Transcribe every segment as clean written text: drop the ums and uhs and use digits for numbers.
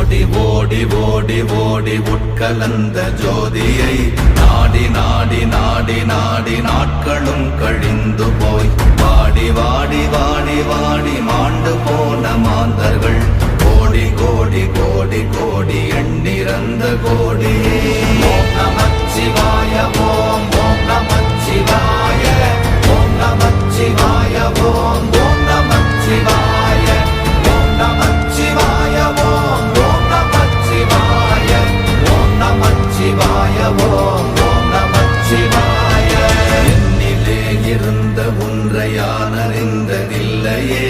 ஓடி ஓடி ஓடி ஓடி உட்கலந்த ஜோதியை நாடி நாடி நாடி நாடி நாட்களும் கழிந்து போய் வாடி வாடி வாடி வாடி மாண்டு போன மாந்தர்கள் கோடி கோடி கோடி கோடி எண்ணிறந்த கோடியே. ஓம் நமச்சிவாய ஓம் ஓம் நமச்சிவாய ஓம் நமச்சிவாய ஓம் ஓம் நமச்சிவாய ஓம் நமச்சிவாய ஓம் ஓம் நமச்சிவாய ஓம் நமச்சிவாய ஓம் ஓம் நமச்சிவாய. என்னிலே இருந்த ஒன்றை யான் அறிந்ததில்லையே,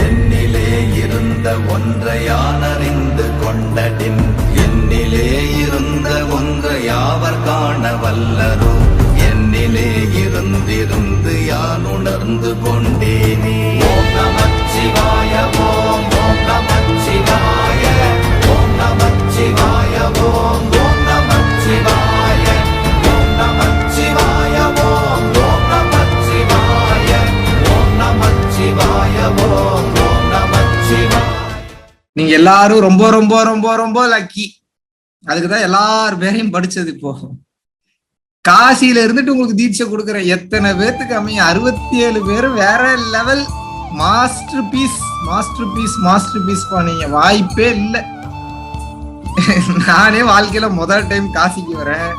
என்னிலே இருந்த ஒன்றை யான் அறிந்து கொண்டடின், என்னிலே இருந்த ஒன்றை யாவர் காண வல்லரோ, என்னிலே இருந்திருந்து யான் உணர்ந்து கொண்டேனே. ஓம் நமச்சிவாய ஓம் ஓம் நமச்சிவாய ஓம் நமச்சிவாய ஓம் ஓம் நமச்சிவாய ஓம் நமச்சிவாய ஓம் ஓம் நமச்சிவாய ஓம் நமச்சிவாய ஓம் ஓம் நமச்சிவாய. நீங்க எல்லாரும் ரொம்ப ரொம்ப ரொம்ப ரொம்ப லக்கி. அதுக்குதான் எல்லாரும் பேரையும் படிச்சது. இப்போ காசியில இருந்துட்டு உங்களுக்கு தீட்சை கொடுக்குறேன். எத்தனை பேர்த்துக்கு அமைய 67 பேரும் வேற level masterpiece masterpiece masterpiece பண்ணீங்க. வாய்ப்பே இல்லை. நானே வாழ்க்கையில முதல் டைம் காசிக்கு வரேன்.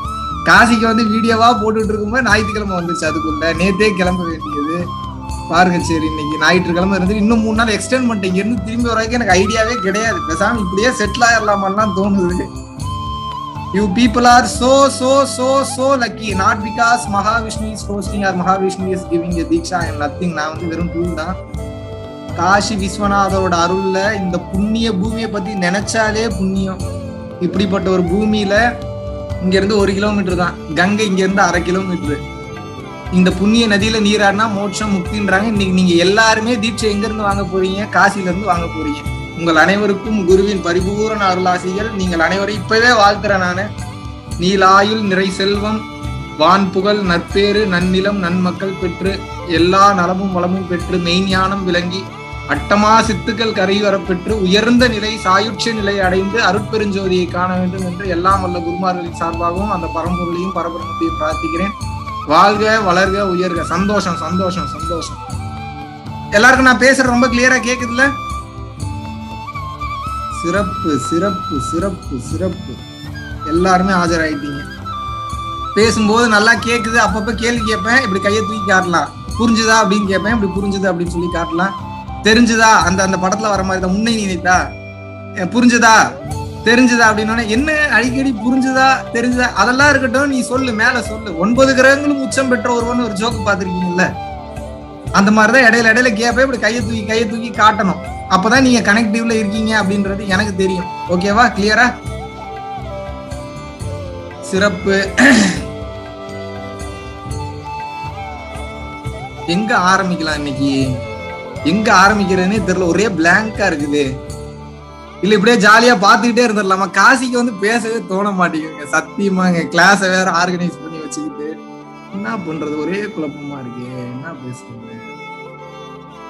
காசிக்கு வந்து வீடியோவா போட்டுட்டு இருக்கும்போது ஞாயிற்றுக்கிழமை வந்துச்சு. அதுக்குள்ள நேத்தே கிளம்ப வேண்டியது பாருங்க. சரி, இன்னைக்கு ஞாயிற்றுக்கிழமை இருந்து இன்னும் 3 நாள் எக்ஸ்டெண்ட் பண்ணிட்டேன். இங்க இருந்து திரும்பி வரைக்கும் எனக்கு ஐடியாவே கிடையாது. பேசாம இப்படியே செட்டில் ஆயிடலாமெல்லாம் தோணுது. You people are so lucky. Not because Mahavishnu is hosting or Mahavishnu is giving a Diksha. I am nothing. நான் வந்து வெறும் டூல் தான். காசி விஸ்வநாதரோட அருள்ல இந்த புண்ணிய பூமியை பத்தி நினைச்சாலே புண்ணியம். இப்படிப்பட்ட ஒரு பூமியில இங்க இருந்து 1 கிலோமீட்டர் தான் கங்கை, இங்க இருந்து 1/2 கிலோமீட்டர். இந்த புண்ணிய நதியில நீராடினா மோட்சம் முக்தின்றாங்க. இன்னைக்கு நீங்க எல்லாருமே தீட்சை எங்க இருந்து வாங்க போறீங்க? காசில இருந்து வாங்க போறீங்க. உங்கள் அனைவருக்கும் குருவின் பரிபூரண அருளாசிகள். நீங்கள் அனைவரும் இப்பவே வாழ்த்துறேன் நானு. நீலாயுள் நிறை செல்வம் வான் புகழ் நற்பேறு நன்னிலம் நன்மக்கள் பெற்று எல்லா நலமும் வளமும் பெற்று மெய்ஞானம் விளங்கி அட்டமா சித்துக்கள் கரை வரப்பெற்று உயர்ந்த நிலை சாயுட்ச நிலை அடைந்து அருட்பெருஞ்சோதியை காண வேண்டும் என்று எல்லாம் வல்ல குருமார்களின் சார்பாகவும் அந்த பரம்பொருளையும் பரபிரமத்தையும் பிரார்த்திக்கிறேன். வாழ்க வளர்க உயர்க. சந்தோஷம் சந்தோஷம் சந்தோஷம். எல்லாருக்கும் நான் பேசுறது ரொம்ப கிளியரா கேக்குதுல்ல? சிறப்பு சிறப்பு சிறப்பு சிறப்பு. எல்லாருமே ஆஜராயிட்டீங்க. பேசும்போது நல்லா கேக்குது. அப்பப்ப கேள்வி கேட்பேன், இப்படி கையை தூக்கி காட்டலாம். புரிஞ்சுதா அப்படின்னு கேட்பேன், இப்படி புரிஞ்சுது அப்படின்னு சொல்லி காட்டலாம். தெரிஞ்சுதா அந்த படத்துல வர மாதிரி தான். முன்னை நினைத்தா புரிஞ்சுதா தெரிஞ்சுதா அப்படின்னு என்ன அடிக்கடி புரிஞ்சுதா தெரிஞ்சுதா அதெல்லாம் இருக்கட்டும். நீ சொல்லு, மேல சொல்லு. 9 கிரகங்களும் உச்சம் பெற்ற ஒருவன் ஒரு ஜோக்கு பாத்திருக்கீங்கல்ல? அந்த மாதிரிதான் இடையில இடையில கேட்பேன், இப்படி கையை தூக்கி காட்டணும். அப்பதான் நீங்க கனெக்டிவ்ல இருக்கீங்க அப்படின்றது எனக்கு தெரியும். ஓகேவா? கிளியரா? சிறப்பு. எங்க ஆரம்பிக்கலாம் இன்னைக்கு? எங்க ஆரம்பிக்கிறதுனே தெரியல. ஒரே பிளாங்கா இருக்குது. இல்ல இப்படியே ஜாலியா பாத்துக்கிட்டே இருந்துடலாமா? காசிக்கு வந்து பேசவே தோண மாட்டேங்குங்க சத்தியமாங்க. கிளாஸ வேற ஆர்கனைஸ் பண்ணி வச்சுக்கிட்டு என்ன பண்றது? ஒரே குழப்பமா இருக்கு. என்ன பேசுறது?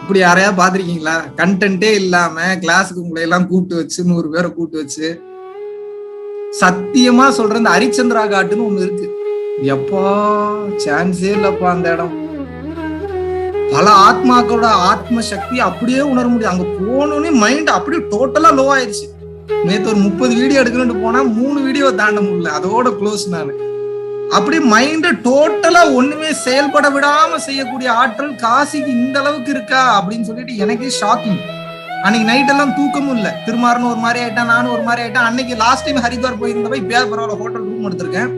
இப்படி யாரையா பாத்திருக்கீங்களா? கண்டென்ட்டே இல்லாம கிளாஸுக்கு உங்களை எல்லாம் கூப்பிட்டு வச்சு 100 பேரை கூப்பிட்டு வச்சு, சத்தியமா சொல்ற இந்த ஹரிச்சந்திரா காட்டுன்னு ஒண்ணு இருக்கு. எப்பா சான்ஸே இல்லப்பா அந்த இடம். பல ஆத்மாக்களோட ஆத்ம சக்தி அப்படியே உணர முடியும். அங்க போனோடனே மைண்ட் அப்படியே டோட்டலா லோ ஆயிடுச்சு. நேத்து ஒரு 30 வீடியோ எடுக்கணும்னு போனா 3 வீடியோ தாண்ட முடியல. அதோட க்ளோஸ் நானு. அப்படியே மைண்ட் டோட்டலா ஒண்ணுமே செயல்பட விடாம செய்யக்கூடிய ஆற்றல் காசிக்கு இந்த அளவுக்கு இருக்கா அப்படின்னு சொல்லிட்டு எனக்கே ஷாக்கிங். அன்னைக்கு நைட் எல்லாம் தூக்கமும் இல்ல. திருமாறனும் ஒரு மாதிரி ஆயிட்டான், நானும் ஒரு மாதிரி ஆயிட்டேன். அன்னைக்கு லாஸ்ட் டைம் ஹரித்வார் போயிருந்தப்ப இப்ப பரவாயில்ல, ஹோட்டல் ரூம் எடுத்திருக்கேன்.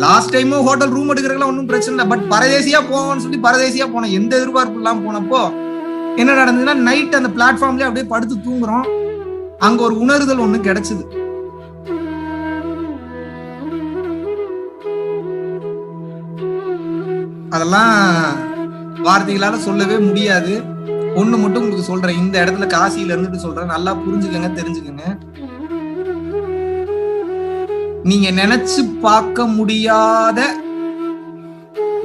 லாஸ்ட் டைமும் ஹோட்டல் ரூம் எடுக்கிறதுல ஒன்றும் பிரச்சனை இல்லை. பட் பரதேசியா போவோம்னு சொல்லி பரதேசியா போனோம். எந்த எதிர்பார்ப்பு இல்லாம போனப்போ என்ன நடந்ததுன்னா, நைட் அந்த பிளாட்ஃபார்ம்லயே அப்படியே படுத்து தூங்குறோம். அங்க ஒரு உணர்தல் ஒண்ணு கிடைச்சது. அதெல்லாம் வார்த்தைகளால சொல்லவே முடியாது. ஒண்ணு மட்டும் உங்களுக்கு சொல்றேன். இந்த இடத்துல காசியில இருந்துட்டு சொல்றேன், நல்லா புரிஞ்சுக்கங்க, தெரிஞ்சுக்கங்க. நீங்க நினைச்சு பார்க்க முடியாத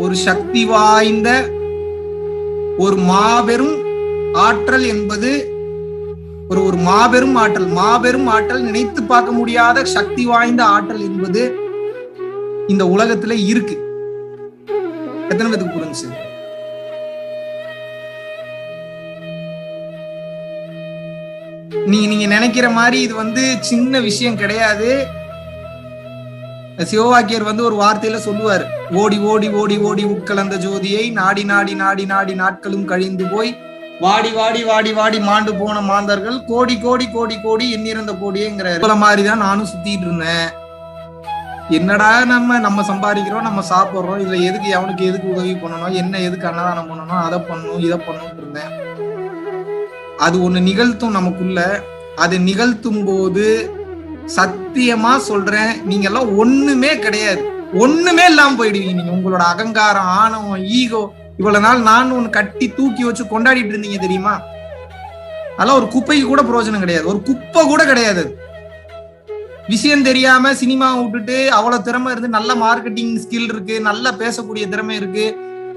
ஒரு சக்தி வாய்ந்த ஒரு மாபெரும் ஆற்றல் என்பது ஒரு மாபெரும் ஆற்றல், நினைத்து பார்க்க முடியாத சக்தி வாய்ந்த ஆற்றல் என்பது இந்த உலகத்துல இருக்கு. எத்தனை பேருக்கு புரிஞ்சு? நீங்க நினைக்கிற மாதிரி இது சின்ன விஷயம் கிடையாது. சிவவாக்கியர் ஒரு வார்த்தையில சொல்லுவார், ஓடி ஓடி ஓடி ஓடி உட்கலந்த ஜோதியை நாடி நாடி நாடி நாடி நாட்களும் கழிந்து போய் வாடி வாடி வாடி வாடி மாண்டு போன மாந்தர்கள் கோடி கோடி கோடி கோடி எண்ணிறந்த கோடியேங்கிறார். போல மாதிரிதான் நானும் சுத்திட்டு இருந்தேன். என்னடா நம்ம சம்பாதிக்கிறோம், நம்ம சாப்பிடுறோம், இதுல எவனுக்கு எதுக்கு உதவி பண்ணணும், என்ன எதுக்கு அன்னதானம் பண்ணணும், அதை பண்ணணும் இதை பண்ணணும் இருந்தேன். அது ஒண்ணு நிகழ்த்தும் நமக்குள்ள. அது நிகழ்த்தும் போது சத்தியமா சொல்றேன், நீங்க எல்லாம் ஒண்ணுமே கிடையாது, ஒண்ணுமே இல்லாம போயிடுவீங்க. நீங்க உங்களோட அகங்காரம், ஆணவம், ஈகோ, இவ்வளவு நாள் நான் ஒண்ணு கட்டி தூக்கி வச்சு கொண்டாடிட்டு இருந்தீங்க தெரியுமா? அதெல்லாம் ஒரு குப்பைக்கு கூட பிரயோஜனம் கிடையாது, ஒரு குப்பை கூட கிடையாது. விஷயம் தெரியாம சினிமா விட்டுட்டு அவ்வளவு திறமை இருந்து, நல்ல மார்க்கெட்டிங் ஸ்கில் இருக்கு, நல்லா பேசக்கூடிய திறமை இருக்கு,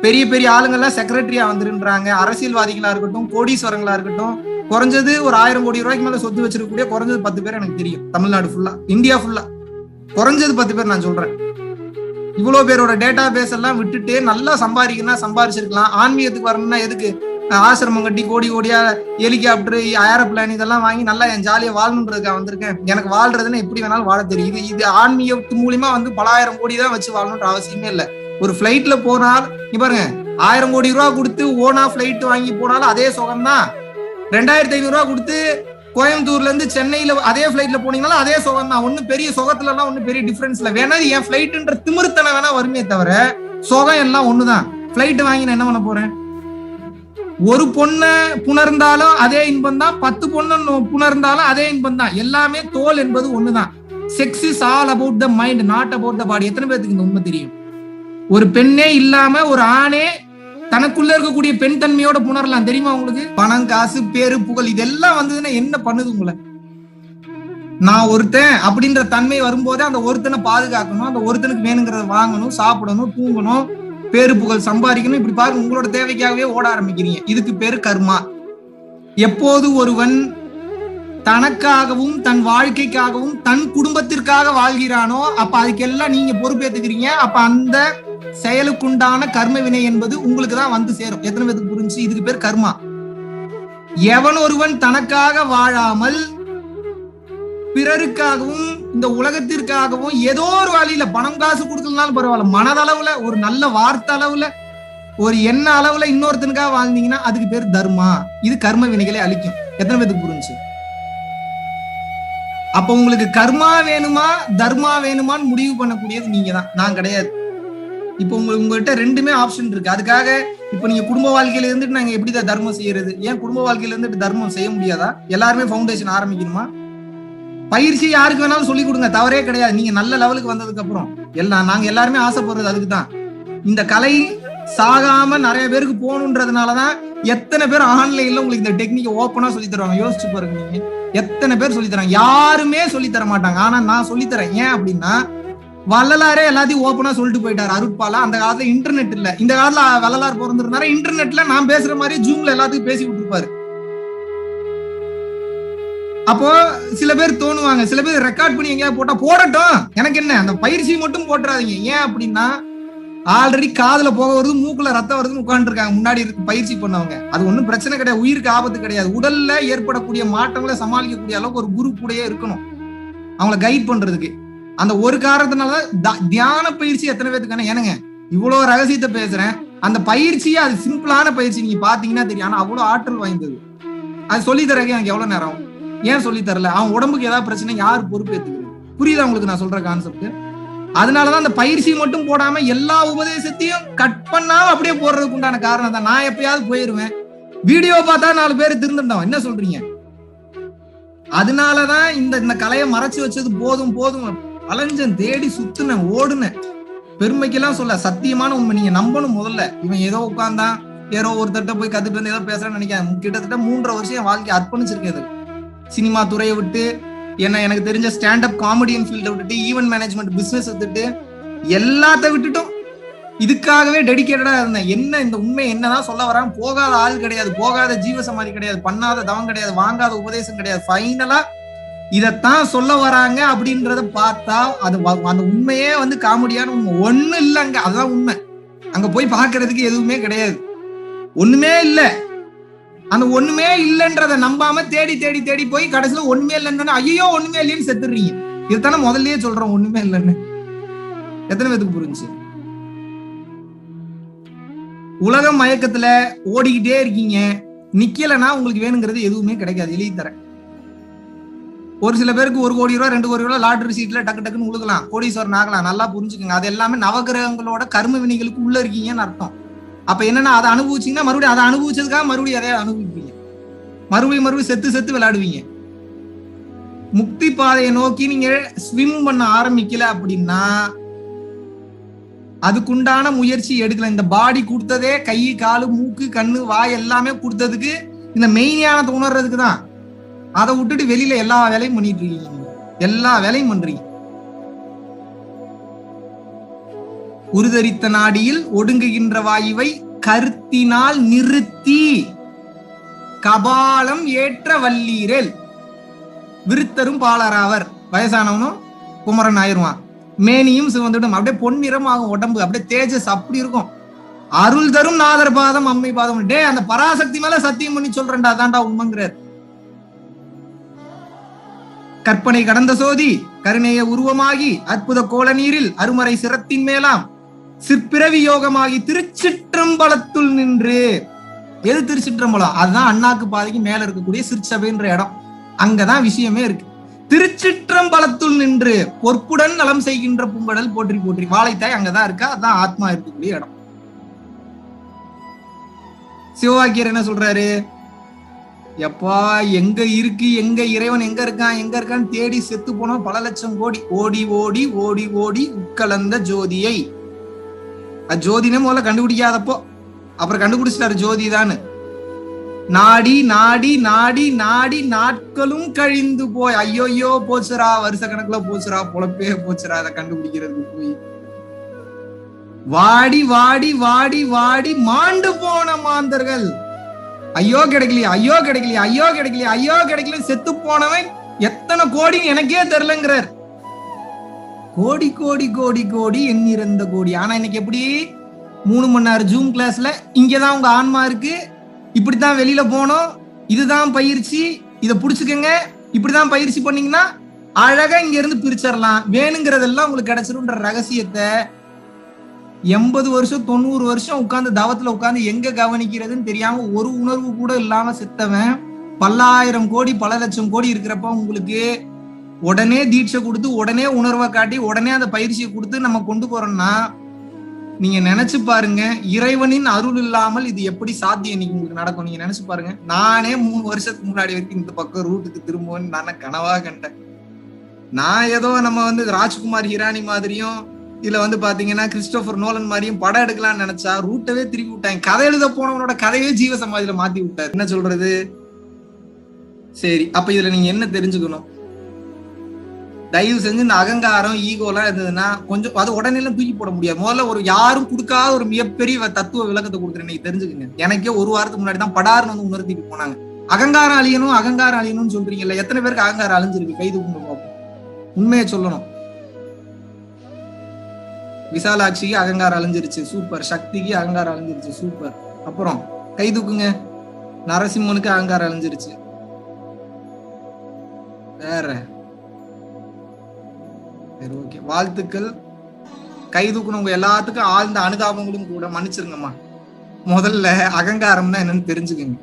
பெரிய பெரிய ஆளுங்கெல்லாம் செக்ரட்டரியா வந்துருன்றாங்க. அரசியல்வாதிகளா இருக்கட்டும், கோடீஸ்வரங்களா இருக்கட்டும், குறைஞ்சது ஒரு 1000 கோடி ரூபாய்க்கு மேல சொத்து வச்சிருக்கக்கூடிய குறைஞ்சது 10 பேர் எனக்கு தெரியும். தமிழ்நாடு ஃபுல்லா, இந்தியா ஃபுல்லா குறைஞ்சது 10 பேர் நான் சொல்றேன். இவ்வளவு பேரோட டேட்டா பேஸ் எல்லாம் விட்டுட்டு நல்லா சம்பாதிக்கணும், சம்பாதிச்சிருக்கலாம். ஆன்மீகத்துக்கு வரணும்னா எதுக்கு ஆசிரமம் கட்டி கோடி கோடியா ஹெலிகாப்டர், ஏரோப்ளான் இதெல்லாம் வாங்கி நல்லா என் ஜாலியா வாழணுன்றதுக்காக வந்திருக்கேன். எனக்கு வாழ்றதுன்னு எப்படி வேணாலும் வாழ தெரியும். இது ஆன்மீகத்து மூலியமா பல 1000 கோடி தான் வச்சு வாழணுன்ற அவசியமே இல்லை. ஒரு பிளைட்ல போனால் நீ பாருங்க, 1000 கோடி ரூபா கொடுத்து ஓனா பிளைட் வாங்கி போனாலும் அதே சுகம்தான். 2500 ரூபா கொடுத்து கோயம்புத்தூர்ல இருந்து சென்னையில அதே பிளைட்ல போனீங்கன்னா அதே சுகம் தான். ஒன்னும் பெரிய சுகத்துல எல்லாம் ஒன்னும் பெரிய டிஃபரன்ஸ் இல்ல. வேணா என் பிளைட்ன்ற திமிர்த்தனை வேணா வருமே தவிர சுகம் எல்லாம் ஒண்ணுதான். பிளைட் வாங்கி நான் என்ன பண்ண போறேன்? ஒரு பொண்ணை புணர்ந்தாலும் அதே இன்பம் தான், 10 பொண்ணு புணர்ந்தாலும் அதே இன்பம் தான். எல்லாமே தோல் என்பது ஒண்ணுதான். Sex is all about the mind, not about the body. எத்தனை பேருக்கு இந்த உண்மை தெரியும்? ஒரு பெண்ணே இல்லாம ஒரு ஆணே தனக்குள்ள இருக்கக்கூடிய பெண் தன்மையோட புணரலாம். தெரியுமா உங்களுக்கு? பணம், காசு, பேரு, புகழ் இதெல்லாம் வந்ததுன்னா என்ன பண்ணுது உங்களை? நான் ஒருத்தன் அப்படின்ற தன்மை வரும்போதே அந்த ஒருத்தனை பாதுகாக்கணும், அந்த ஒருத்தனுக்கு வேணுங்கிறத வாங்கணும், சாப்பிடணும், தூங்கணும், பேரு புகழ் சம்பாதிக்கணும். இப்படி பாருங்க, உங்களோட தேவைக்காகவே ஓட ஆரம்பிக்கிறீங்க. இதுக்கு பேரு கர்மா. எப்போது ஒருவன் தனக்காகவும் தன் வாழ்க்கைக்காகவும் தன் குடும்பத்திற்காக வாழ்கிறானோ அப்ப அதுக்கெல்லாம் நீங்க பொறுப்பேற்றுக்கிறீங்க. அப்ப அந்த செயலுக்குண்டான கர்ம வினை என்பது உங்களுக்கு தான் வந்து சேரும். எத்தனை பேருக்கு புரிஞ்சு? இதுக்கு பேர் கர்மா. எவன் ஒருவன் தனக்காக வாழாமல் பிறருக்காகவும் இந்த உலகத்திற்காகவும் ஏதோ ஒரு வழியில பணம் காசு கொடுக்கலனாலும் பரவாயில்ல, மனதளவுல ஒரு நல்ல வார்த்தை அளவுல ஒரு எண்ண அளவுல இன்னொருத்தனுக்காக வாழ்ந்தீங்கன்னா அதுக்கு பேர் தர்மா. இது கர்ம வினைகளை அழிக்கும். எத்தனை பேருக்கு புரிஞ்சு? அப்ப உங்களுக்கு கர்மா வேணுமா தர்மா வேணுமான்னு முடிவு பண்ணக்கூடியது நீங்க தான், நான் கிடையாது. இப்ப உங்ககிட்ட ரெண்டுமே ஆப்ஷன் இருக்கு. அதுக்காக இப்ப நீங்க குடும்ப வாழ்க்கையில இருந்துட்டு நாங்க எப்படிதான் தர்மம் செய்யறது? ஏன் குடும்ப வாழ்க்கையில இருந்துட்டு தர்மம் செய்ய முடியாதா? எல்லாருமே ஃபவுண்டேஷன் ஆரம்பிக்கணுமா? பயிற்சி யாருக்கு வேணாலும் சொல்லி கொடுங்க, தவறே கிடையாது. நீங்க நல்ல லெவலுக்கு வந்ததுக்கு அப்புறம் நாங்க எல்லாருமே ஆசைப்படுறது அதுக்கு தான். இந்த கலை சாகாம நிறைய பேருக்கு போகணுன்றதுனாலதான் எத்தனை பேர் ஆன்லைன்ல உங்களுக்கு இந்த டெக்னிக் ஓப்பனா சொல்லி தருவாங்க. யோசிச்சு பாருங்க, நீங்க எத்தனை பேர் சொல்லி தராங்க? யாருமே சொல்லி தர மாட்டாங்க. ஆனா நான் சொல்லி தரேன். ஏன் அப்படின்னா, வள்ளலாரே எல்லாத்தையும் ஓப்பனா சொல்லிட்டு போயிட்டாரு. அருட்பாலா அந்த காலத்துல இன்டர்நெட் இல்ல. இந்த காலத்துல வள்ளலார் பிறந்திருந்தாரு, இன்டர்நெட்ல நான் பேசுற மாதிரி ஜூம்ல எல்லாத்துக்கும் பேசி விட்டுருப்பாரு. அப்போ சில பேர் தோணுவாங்க, சில பேர் ரெக்கார்ட் பண்ணி எங்கேயா போட்டா போடட்டும், எனக்கு என்ன, அந்த பயிற்சி மட்டும் போட்டுறாதீங்க. ஏன் அப்படின்னா, ஆல்ரெடி காதுல போக வருது, மூக்குல ரத்தம் வருதுன்னு உட்கார்ந்து இருக்காங்க முன்னாடி இருக்கு பயிற்சி பண்ணவங்க. அது ஒண்ணும் பிரச்சனை கிடையாது, உயிருக்கு ஆபத்து கிடையாது. உடல்ல ஏற்படக்கூடிய மாற்றங்களை சமாளிக்கக்கூடிய அளவுக்கு ஒரு குரு கூடயே இருக்கணும் அவங்கள கைட் பண்றதுக்கு. அந்த ஒரு காரணத்தினாலதான் தியான பயிற்சி எத்தனை பேருக்கு என்னங்க இவ்வளவு ரகசியத்தை பேசுறேன். அந்த பயிற்சியே அது சிம்பிளான பயிற்சி, நீங்க பாத்தீங்கன்னா தெரியும். ஆனா அவ்வளவு ஆற்றல் வாய்ந்தது. அது சொல்லி தரக்கு எனக்கு எவ்வளவு நேரம்? ஏன் சொல்லி தரல? அவன் உடம்புக்கு ஏதாவது பிரச்சனை யாரு பொறுப்பு ஏத்துக்கிறது? புரியுதா உங்களுக்கு நான் சொல்ற கான்செப்ட்? அதனாலதான் அந்த பயிற்சி மட்டும் போடாம எல்லா உபதேசத்தையும் கட் பண்ணாம அப்படியே போடுறதுக்கு உண்டான காரணம் தான். நான் எப்பயாவது போயிருவேன், வீடியோ பார்த்தா 4 பேர் திருந்துட்டோம். என்ன சொல்றீங்க? அதனாலதான் இந்த கலையை மறைச்சு வச்சது போதும் போதும் அலைஞ்சன், தேடி சுத்துனேன், ஓடுனேன். பெருமைக்கெல்லாம் சொல்ல, சத்தியமான உண்மை. நீங்க நம்பணும். முதல்ல இவன் ஏதோ உட்கார்ந்தான், ஏதோ ஒருத்தட்ட போய் கத்துட்டு வந்து ஏதோ பேசுறேன்னு நினைக்கிறேன். கிட்டத்தட்ட 3.5 வருஷம் என் வாழ்க்கை அர்ப்பணிச்சிருக்கேன். சினிமா துறையை விட்டு, எனக்கு தெரிஞ்ச ஸ்டாண்ட் அப் காமெடியன் ஃபீல்டை விட்டுட்டு, ஈவென்ட் மேனேஜ்மெண்ட் பிசினஸ் விட்டுட்டு, எல்லாத்த விட்டுட்டோம். இதுக்காகவே டெடிகேட்டடா இருந்தேன். என்ன இந்த உண்மை என்னதான் சொல்ல வராங்க, போகாத ஆள் கிடையாது, போகாத ஜீவசமாதி கிடையாது, பண்ணாத தவம் கிடையாது, வாங்காத உபதேசம் கிடையாது, ஃபைனலா இதத்தான் சொல்ல வராங்க அப்படின்றத பார்த்தா அது அந்த உண்மையே வந்து காமெடியான உண்மை. ஒண்ணு இல்லைங்க, அதுதான் உண்மை. அங்க போய் பாக்குறதுக்கு எதுவுமே கிடையாது, ஒண்ணுமே இல்ல. அந்த ஒண்ணுமே இல்லைன்றத நம்பாம தேடி தேடி தேடி போய் கடைசியில ஒண்ணுமே இல்லைன்னு ஐயோ ஒண்ணுமே இல்லைன்னு செத்துடுறீங்க. இதுதானே முதல்லயே சொல்றோம் ஒண்ணுமே இல்லைன்னு. எத்தனை பேருக்கு புரிஞ்சு? உலக மயக்கத்துல ஓடிக்கிட்டே இருக்கீங்க, நிக்கலன்னா உங்களுக்கு வேணுங்கிறது எதுவுமே கிடைக்காது. எழுதி தரேன். ஒரு சில பேருக்கு 1 கோடி ரூபாய் 2 கோடி ரூபாய் லாட்டரி சீட்ல டக்கு டக்குன்னு உழுகலாம், கோடீஸ்வரன் ஆகலாம். நல்லா புரிஞ்சுக்கோங்க, அது எல்லாமே நவகிரகங்களோட கர்ம வினைகளுக்கு உள்ள இருக்கீங்கன்னு அர்த்தம். அப்ப என்னன்னா அதை அனுபவிச்சீங்கன்னா மறுபடியும் அதை அனுபவிச்சதுக்காக மறுபடியும் அதைய அனுபவிப்பீங்க, மறுபடியும் செத்து செத்து விளையாடுவீங்க. முக்தி பாதையை நோக்கி நீங்க ஸ்விம் பண்ண ஆரம்பிக்கல அப்படின்னா அதுக்குண்டான முயற்சி எடுக்கல. இந்த பாடி கொடுத்ததே கை காலு மூக்கு கண்ணு வாய் எல்லாமே கொடுத்ததுக்கு இந்த மெய்ஞானத்தை உணர்றதுக்கு தான். அதை விட்டுட்டு வெளியில எல்லா வேலையும் பண்ணிட்டு இருக்கீங்க, எல்லா வேலையும் பண்றீங்க. உருதரித்த நாடியில் ஒடுங்குகின்ற வாயுவை கருத்தினால் நிறுத்தி கபாலம் ஏற்ற வல்லீரல் விருத்தரும் பாலராவர். வயசானவனும் குமரன் ஆயிருவான், மேனியும் சிவந்துடும், அப்படியே பொன்னிறம் ஆகும் உடம்பு, அப்படியே தேஜஸ் அப்படி இருக்கும். அருள் தரும் நாதர் பாதம் அம்மை பாதம். டே அந்த பராசக்தி மேல சத்தியம் பண்ணி சொல்றேன்டா, அதான்டா உண்மைங்கிறார். கற்பனை கடந்த சோதி கருணைய உருவமாகி அற்புத கோல நீரில் அருமறை சிரத்தின் மேலாம் சிற்பிறவி யோகமாகி திருச்சிற்றம்பலத்துள் நின்று. எது திருச்சிற்றம்பலம்? அதுதான் அண்ணாக்கு பாதைக்கு மேல இருக்கக்கூடிய சிற்சபைன்ற இடம். அங்கதான் விஷயமே இருக்கு. திருச்சிற்றம்பலத்துள் நின்று பொற்புடன் நலம் செய்கின்ற பூங்கடல் போற்றி போற்றி. வாழைத்தாய் அங்கதான் இருக்கா, அதான் ஆத்மா இருக்கக்கூடிய இடம். சிவவாக்கியர் என்ன சொல்றாரு? எப்பா எங்க இருக்கு, எங்க இறைவன் எங்க இருக்கான்னு தேடி செத்து போனோம் பல லட்சம் கோடி. ஓடி ஓடி ஓடி ஓடி உட்கலந்த ஜோதியை. ஜோதினே முதல்ல கண்டுபிடிக்காதப்போ அப்புறம் கண்டுபிடிச்சிட்டாரு ஜோதிதான்னு. நாடி நாடி நாடி நாடி நாட்களும் கழிந்து போய் ஐயோயோ போச்சுரா, வருஷ கணக்குல போச்சுரா, பொழப்பே போச்சுரா அதை கண்டுபிடிக்கிறது போய். வாடி வாடி வாடி வாடி மாண்டு போன மாந்தர்கள். ஐயோ கிடைக்கலையா, ஐயோ கிடைக்கலையா, ஐயோ கிடைக்கலையா, ஐயோ கிடைக்கல, செத்து போனவன் எத்தனை கோடி எனக்கே தெரியலங்கிறார். கோடி கோடி கோடி கோடி எண்ணிறந்த கோடி. ஆனா இன்னைக்கு எப்படி 3 மணி நேரம் ஜூம் கிளாஸ்ல இங்கதான் உங்க ஆன்மா இருக்கு, இப்படித்தான் வெளியில போனோம், இதுதான் பயிற்சி, இதை புடிச்சுக்கங்க, இப்படிதான் பயிற்சி பண்ணீங்கன்னா அழகா இங்க இருந்து பிரிச்சிடலாம், வேணுங்கிறதெல்லாம் உங்களுக்கு கிடைச்சிருன்ற ரகசியத்தை 80 வருஷம் 90 வருஷம் உட்கார்ந்து தவத்துல உட்கார்ந்து எங்க கவனிக்கிறதுன்னு தெரியாம ஒரு உணர்வு கூட இல்லாம செத்தவன் பல்லாயிரம் கோடி பல லட்சம் கோடி இருக்கிறப்ப உங்களுக்கு உடனே தீட்சை கொடுத்து உடனே உணர்வை காட்டி உடனே அந்த பயிற்சியை கொடுத்து நம்ம கொண்டு போறோம்னா நீங்க நினைச்சு பாருங்க, இறைவனின் அருள் இல்லாமல் இது எப்படி சாத்தியம் இன்னைக்கு உங்களுக்கு நடக்கும். நீங்க நினைச்சு பாருங்க. நானே 3 வருஷத்துக்கு முன்னாடி வரைக்கும் இந்த பக்கம் ரூட்டுக்கு திரும்புவேன்னு நானே கனவா கண்டேன். நான் ஏதோ நம்ம வந்து ராஜ்குமார் ஹிரானி மாதிரியும் இதுல பாத்தீங்கன்னா கிறிஸ்டோபர் நோலன் மாதிரியும் படம் எடுக்கலாம்னு நினைச்சா ரூட்டவே திருப்பி விட்டாங்க. கதை எழுத போனவனோட கதையே ஜீவ சமாதியில மாத்தி விட்டாரு. என்ன சொல்றது? சரி, அப்ப இதுல நீங்க என்ன தெரிஞ்சுக்கணும்? தயவு செஞ்சு இந்த அகங்காரம் ஈகோலாம் இருந்ததுன்னா கொஞ்சம் அது உடனே எல்லாம் தூக்கி போட முடியாது. முதல்ல ஒரு யாரும் கொடுக்காத ஒரு மிகப்பெரிய தத்துவ விளக்கத்தை கொடுக்குறேன், நீங்க தெரிஞ்சுக்கங்க. எனக்கே 1 வாரத்துக்கு முன்னாடி தான் படார்னு உணர்த்திட்டு போனாங்க. அகங்காரம் அழியணும் அகங்காரம் அழியணும்னு சொல்றீங்கல்ல, எத்தனை பேருக்கு அகங்காரம் அழிஞ்சிருக்கு? கை தூக்கணும் பார்ப்போம். உண்மையை சொல்லணும். விசாலாட்சிக்கு அகங்காரம் அழிஞ்சிருச்சு, சூப்பர். சக்திக்கு அகங்காரம் அழிஞ்சிருச்சு, சூப்பர். அப்புறம் கை தூக்குங்க. நரசிம்மனுக்கு அகங்காரம் அழிஞ்சிருச்சு. வேற சரி, ஓகே, வாழ்த்துக்கள். கை தூக்குனவங்க எல்லாத்துக்கும் ஆழ்ந்த அனுதாபங்களும் கூட. மன்னிச்சிருங்கம்மா. முதல்ல அகங்காரம்னா என்னன்னு தெரிஞ்சுக்கங்க.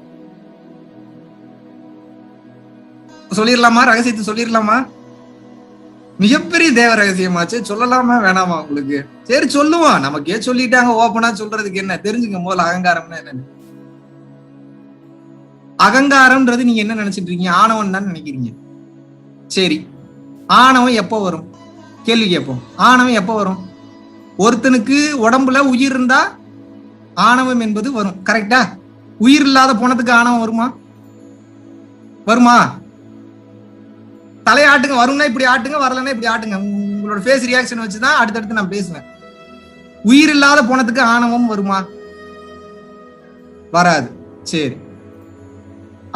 சொல்லிடலாமா? ரகசியத்தை சொல்லிடலாமா? மிகப்பெரிய தேவ ரகசியமாச்சு, சொல்லலாமா வேணாமா உங்களுக்கு? சரி சொல்லுவான், நமக்கே சொல்லிட்டாங்க, ஓப்பனா சொல்றதுக்கு என்ன? தெரிஞ்சுங்க முதல்ல அகங்காரம்னா என்னன்னு. அகங்காரம்ன்றது நீங்க என்ன நினைச்சிட்டு இருக்கீங்க? ஆணவம் தான் நினைக்கிறீங்க. சரி, ஆணவம் எப்போ வரும்? கேள்வி கேட்போம். ஆணவம் எப்போ வரும்? ஒருத்தனுக்கு உடம்புல உயிர் இருந்தா ஆணவம் என்பது வரும், கரெக்டா? உயிர் இல்லாத போனதுக்கு ஆணவம் வருமா? வருமா? தலையாட்டுங்க. வரும்னா இப்படி ஆட்டுங்க, வரலன்னா இப்படி ஆட்டுங்க. உங்களோட ஃபேஸ் ரியாக்ஷன் வச்சுதான் அடுத்தடுத்து நான் பேசுவேன். உயிர் இல்லாத போனதுக்கு ஆணவம் வருமா? வராது. சரி,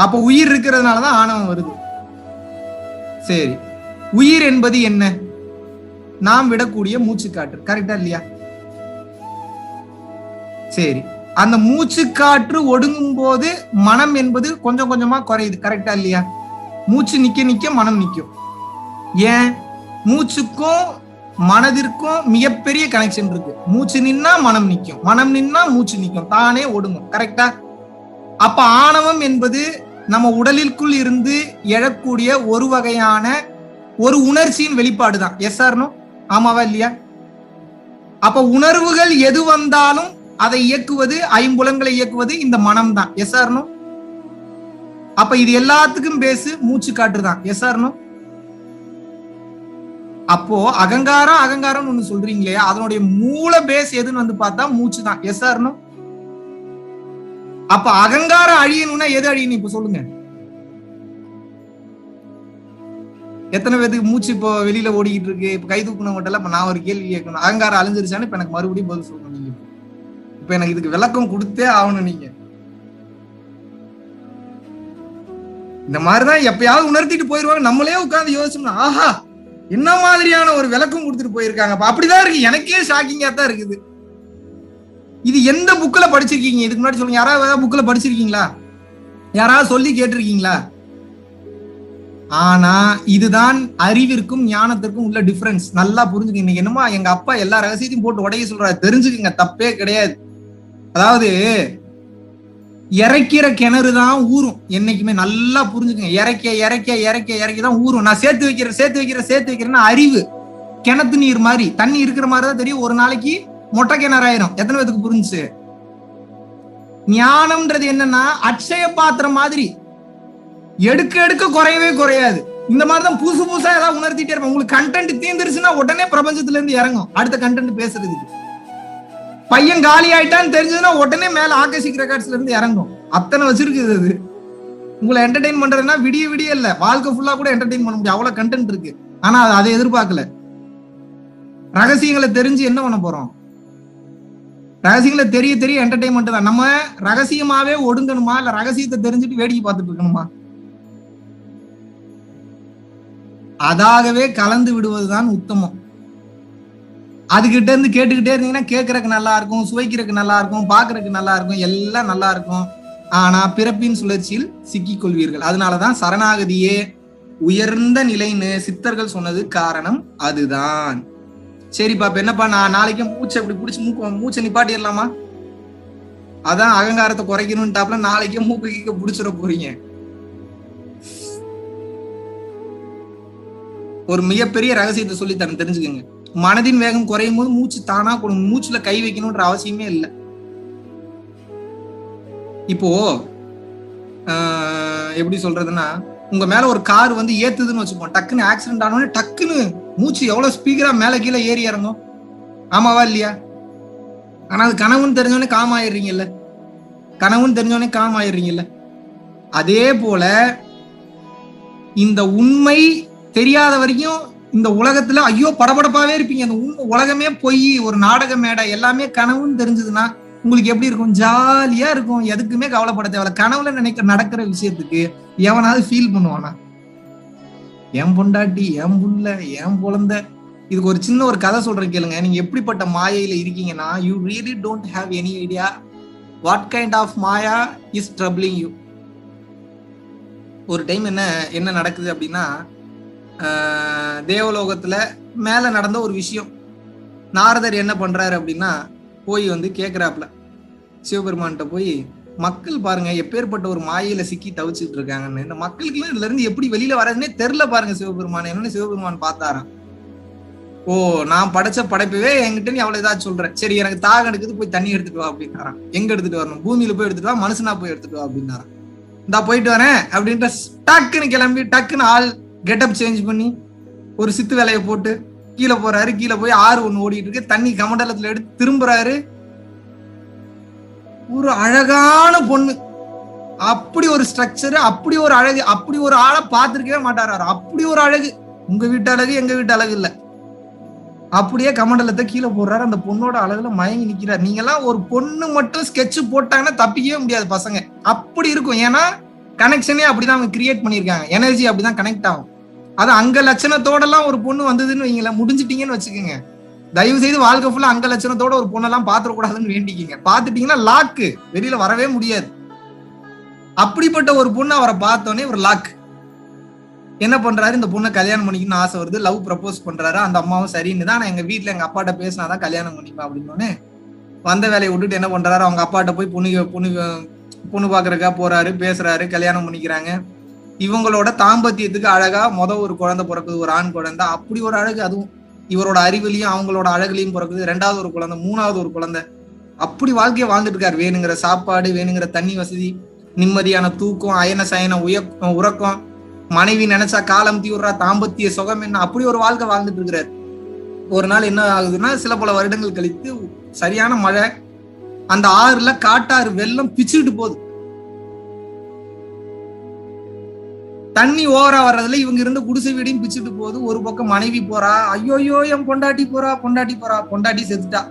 அப்ப உயிர் இருக்கிறதுனாலதான் ஆணவம் வருது. சரி, உயிர் என்பது என்ன? நாம் விடக்கூடிய மூச்சு காற்று. கரெக்டா இல்லையா? சரி, அந்த மூச்சு காற்று ஒடுங்கும் போது மனம் என்பது கொஞ்சம் கொஞ்சமா குறையுது. கரெக்டா இல்லையா? மூச்சு நிக்க நிக்க மனம் நிக்கும். ஏன்? மூச்சுக்கும் மனதிற்கும் மிகப்பெரிய கனெக்ஷன் இருக்கு. மூச்சு நின்னா மனம் நிக்கும், மனம் நின்னா மூச்சு நிக்கும், தானே ஒடுங்கும். கரெக்டா? அப்ப ஆணவம் என்பது நம்ம உடலிற்குள் இருந்து எழக்கூடிய ஒரு வகையான ஒரு உணர்ச்சியின் வெளிப்பாடு தான். Yes or no? ஆமாவா இல்லையா? அப்ப உணர்வுகள் எது வந்தாலும் அதை இயக்குவது, ஐம்புலன்களை இயக்குவது இந்த மனம் தான். Yes or no? அப்ப இது எல்லாத்துக்கும் பேசு மூச்சு காற்று தான். Yes or no? அப்போ அகங்காரம் அகங்காரம் ஒண்ணு சொல்றீங்களே, அதனுடைய மூல பேஸ் எதுன்னு வந்து பார்த்தா மூச்சு தான். Yes or no? அப்ப அகங்காரம் அழியணும்னா எது அழியணும் இப்ப சொல்லுங்க? எத்தனை பேருக்கு மூச்சு இப்போ வெளியில ஓடிக்கிட்டு இருக்கு? இப்ப கை தூக்கணும். இப்ப நான் ஒரு கேள்வி கேட்கணும், அகங்காரம் அழிஞ்சிருச்சான்னு இப்ப எனக்கு மறுபடியும் பதில் சொல்லணும். நீங்க இப்ப எனக்கு இதுக்கு விளக்கம் கொடுத்தே ஆகணும். நீங்க இந்த மாதிரிதான் எப்பயாவது உணர்த்திட்டு போயிருவாங்க. நம்மளே உட்கார்ந்து யோசிச்சோம்னா, ஆஹா என்ன மாதிரியான ஒரு விளக்கம் கொடுத்துட்டு போயிருக்காங்க. அப்படிதான் இருக்கு. எனக்கே ஷாக்கிங்கா தான் இருக்குது. இது எந்த புக்ல படிச்சிருக்கீங்க? இதுக்கு முன்னாடி சொல்லுங்க. யாராவது புக்ல படிச்சிருக்கீங்களா? யாராவது சொல்லி கேட்டிருக்கீங்களா? ஆனா இதுதான் அறிவிற்கும் ஞானத்திற்கும் உள்ள டிஃபரன்ஸ். நல்லா புரிஞ்சுக்க. இன்னைக்கு என்னமா எங்க அப்பா எல்லா ரகசியத்தையும் போட்டு உடைய சொல்றாரு. தெரிஞ்சுக்குங்க, தப்பே கிடையாது. அதாவது இறைக்கிற கிணறு தான் ஊறும் என்னைக்குமே. நல்லா புரிஞ்சுக்கங்க. இறைக்க இறைக்க இறைக்க இறைக்கதான் ஊறும். நான் சேர்த்து வைக்கிறேன்னா அறிவு கிணத்து நீர் மாதிரி, தண்ணி இருக்கிற மாதிரிதான் தெரியும். ஒரு நாளைக்கு மொட்டை கிணறாயிரும். எத்தனை பேருக்கு புரிஞ்சுச்சு? ஞானம்ன்றது என்னன்னா அட்சய பாத்திரம் மாதிரி, எடுக்க எடுக்க குறையவே குறையாது. இந்த மாதிரிதான் புதுசு புதுசா ஏதாவது உணர்த்திட்டே இருப்பேன். உங்களுக்கு கண்டென்ட் தீர்ந்துருச்சுன்னா உடனே பிரபஞ்சத்துல இருந்து இறங்கும் அடுத்த கண்டென்ட் பேசுறதுக்கு. பையன் காலி ஆயிட்டான்னு தெரிஞ்சதுன்னா உடனே மேல ஆகாஷிக் ரெக்கார்ட்ஸ்ல இருந்து இறங்கும். அத்தனை வச்சிருக்குது அது. உங்களை என்டர்டெயின் பண்றதுன்னா விடிய விடிய இல்ல, வாழ்க்கை ஃபுல்லா கூட என்டர்டெயின் பண்ண முடியும். அவ்வளவு கண்டென்ட் இருக்கு. ஆனா அதை எதிர்பார்க்கல. ரகசியங்களை தெரிஞ்சு என்ன பண்ண போறோம்? ரகசியங்களை தெரிய தெரிய என்டர்டெயின்மெண்ட் தான். நம்ம ரகசியமாவே ஒடுங்கணுமா, இல்ல ரகசியத்தை தெரிஞ்சுட்டு வேடிக்கை பார்த்துட்டு இருக்கணுமா? அதாகவே கலந்து விடுவதுதான் உத்தமம். அதுகிட்ட இருந்து கேட்டுக்கிட்டே இருந்தீங்கன்னா கேட்கறதுக்கு நல்லா இருக்கும், சுவைக்கிறதுக்கு நல்லா இருக்கும், பாக்குறதுக்கு நல்லா இருக்கும், எல்லாம் நல்லா இருக்கும். ஆனா பிறப்பின் சுழற்சியில் சிக்கிக் கொள்வீர்கள். அதனாலதான் சரணாகதியே உயர்ந்த நிலைன்னு சித்தர்கள் சொன்னது காரணம் அதுதான். சரிப்பா, இப்ப என்னப்பா, நான் நாளைக்கு மூச்சை இப்படி பிடிச்சி மூச்சை நிப்பாட்டிடலாமா? அதான் அகங்காரத்தை குறைக்கணும்ட்டாப்ல நாளைக்கே மூக்கு பிடிச்சிட போறீங்க. ஒரு மிகப்பெரிய ரகசியத்தை சொல்லி தரேன், தெரிஞ்சுக்கங்க. மனதின் வேகம் குறையும் போது மூச்சு தானா கொடுங்க. மூச்சுல கை வைக்கணும்ன்ற அவசியமே இல்லை. இப்போ எப்படி சொல்றதுன்னா, உங்க மேல ஒரு கார் வந்து ஏத்துதுன்னு வச்சுப்போம். டக்குன்னு ஆக்சிடென்ட் ஆனோடனே டக்குன்னு மூச்சு எவ்வளவு ஸ்பீக்கரா மேல கீழே ஏறி இறங்கும். ஆமாவா இல்லையா? ஆனா அது கனவுன்னு தெரிஞ்சோடனே காம் ஆயிடுறீங்கல்ல. கனவுன்னு தெரிஞ்சோடனே காம் ஆயிடுறீங்கல்ல. அதே போல இந்த உண்மை தெரியாத வரைக்கும் இந்த உலகத்துல ஐயோ படபடப்பாவே இருப்பீங்க. அந்த உண்மை உலகமே பொய், ஒரு நாடக மேடை, எல்லாமே கனவுன்னு தெரிஞ்சதுன்னா உங்களுக்கு எப்படி இருக்கும்? ஜாலியா இருக்கும். எதுக்குமே கவலைப்பட தேவையில்ல. கனவுல நடக்கிற விஷயத்துக்கு எவனாவது ஃபீல் பண்ணுவானா? என் பொண்டாட்டி, என் புள்ள, என் குழந்தை. இதுக்கு ஒரு சின்ன ஒரு கதை சொல்றேன் கேளுங்க. நீங்க எப்படிப்பட்ட மாயையில இருக்கீங்கன்னா, you really don't have any idea what kind of maya is troubling you. ஒரு டைம் என்ன நடக்குது அப்படின்னா, தேவலோகத்துல மேல நடந்த ஒரு விஷயம். நாரதர் என்ன பண்றாரு அப்படின்னா, போய் வந்து கேக்குறாப்ல சிவபெருமான்கிட்ட போய், மக்கள் பாருங்க எப்பேற்பட்ட ஒரு மாயையில சிக்கி தவிச்சுட்டு இருக்காங்கன்னு, இந்த மக்களுக்கு இதுல இருந்து எப்படி வெளியில வர்றதுன்னே தெரியல பாருங்க சிவபெருமான். என்னன்னு சிவபெருமான் பார்த்தாராம். ஓ, நான் படைச்ச படைப்பவே என்கிட்ட நீ அவ்வளவு ஏதாச்சும் சொல்றேன். சரி, எனக்கு தாகம் எடுக்குது, போய் தண்ணி எடுத்துட்டு வா அப்படின்னாராம். எங்க எடுத்துட்டு வரணும்? பூமியில போய் எடுத்துட்டு வா, மனுஷனா போய் எடுத்துட்டு வா அப்படின்னாராம். இந்தா போயிட்டு வரேன் அப்படின்ட்டு டக்குன்னு கிளம்பி டக்குன்னு ஆள் கெட்டப் சேஞ்ச் பண்ணி ஒரு சித்து வேலையை போட்டு கீழே போறாரு. கீழே போய் ஆறு ஒண்ணு ஓடிட்டு இருக்கு. தண்ணி கமண்டலத்துல எடுத்து திரும்புறாரு. ஒரு அழகான பொண்ணு, அப்படி ஒரு ஸ்ட்ரக்சர், அப்படி ஒரு அழகு, அப்படி ஒரு ஆளை பார்த்திருக்கவே மாட்டாரு. அப்படி ஒரு அழகு. உங்க வீட்டு அழகு எங்க வீட்டு அழகு இல்ல. அப்படியே கமண்டலத்தை கீழே போடுறாரு. அந்த பொண்ணோட அழகுல மயங்கி நிக்கிறார். நீங்க எல்லாம் ஒரு பொண்ணு மட்டும் ஸ்கெட்ச் போட்டாங்கன்னா தப்பிக்கவே முடியாது பசங்க. அப்படி இருக்கும். ஏன்னா கனெக்ஷனே அப்படிதான் அவங்க கிரியேட் பண்ணிருக்காங்க. எனர்ஜி அப்படிதான் கனெக்ட் ஆகும். அது அங்க லட்சணத்தோட எல்லாம் ஒரு பொண்ணு வந்ததுன்னு வைங்களேன், முடிஞ்சிட்டீங்கன்னு வச்சுக்கோங்க. தயவு செய்து வாழ்க்கை ஃபுல்லா அங்க லட்சணத்தோட ஒரு பொண்ணெல்லாம் பாத்துடக்கூடாதுன்னு வேண்டிக்கிங்க. பாத்துட்டீங்கன்னா லாக்கு, வெளியில வரவே முடியாது. அப்படிப்பட்ட ஒரு பொண்ணு அவரை பார்த்தோன்னே ஒரு லாக். என்ன பண்றாரு, இந்த பொண்ணை கல்யாணம் பண்ணிக்கணும்னு ஆசை வருது. லவ் ப்ரப்போஸ் பண்றாரு. அந்த அம்மாவும் சரின்னு தான், எங்க வீட்டுல எங்க அப்பாட்ட பேசினாதான் கல்யாணம் பண்ணிப்பேன் அப்படின்னு வந்த வேலையை விட்டுட்டு என்ன பண்றாரு, அவங்க அப்பாட்ட போய் பொண்ணு பாக்குறக்கா போறாரு, பேசுறாரு, கல்யாணம் பண்ணிக்கிறாங்க. இவங்களோட தாம்பத்தியத்துக்கு அழகா ஒரு குழந்தை பிறக்குது, ஒரு ஆண் குழந்தை. அப்படி ஒரு அழகு, அதுவும் இவரோட அறிவிலையும் அவங்களோட அழகுலையும் பிறக்குது. 2வது ஒரு குழந்தை, 3வது ஒரு குழந்தை. அப்படி வாழ்க்கையை வாழ்ந்துட்டு இருக்காரு. வேணுங்கிற சாப்பாடு, வேணுங்கிற தண்ணி வசதி, நிம்மதியான தூக்கம், அயன சயன உறக்கம், மனைவி நினைச்சா காலம் தீவிரா, தாம்பத்திய சுகம் என்ன, அப்படி ஒரு வாழ்க்கை வாழ்ந்துட்டு இருக்கிறாரு. ஒரு நாள் என்ன ஆகுதுன்னா, சில பல வருடங்கள் கழித்து சரியான மழை. அந்த ஆறுல காட்டாறு வெள்ளம் பிச்சுட்டு போகுது. தண்ணி ஓவரா வர்றதுல இவங்க இருந்த குடிசை வீடையும் பிச்சுட்டு போகுது. ஒரு பக்கம் மனைவி போறா, ஐயோயோ என் பொண்டாட்டி போறா. பொண்டாட்டி செத்துட்டா.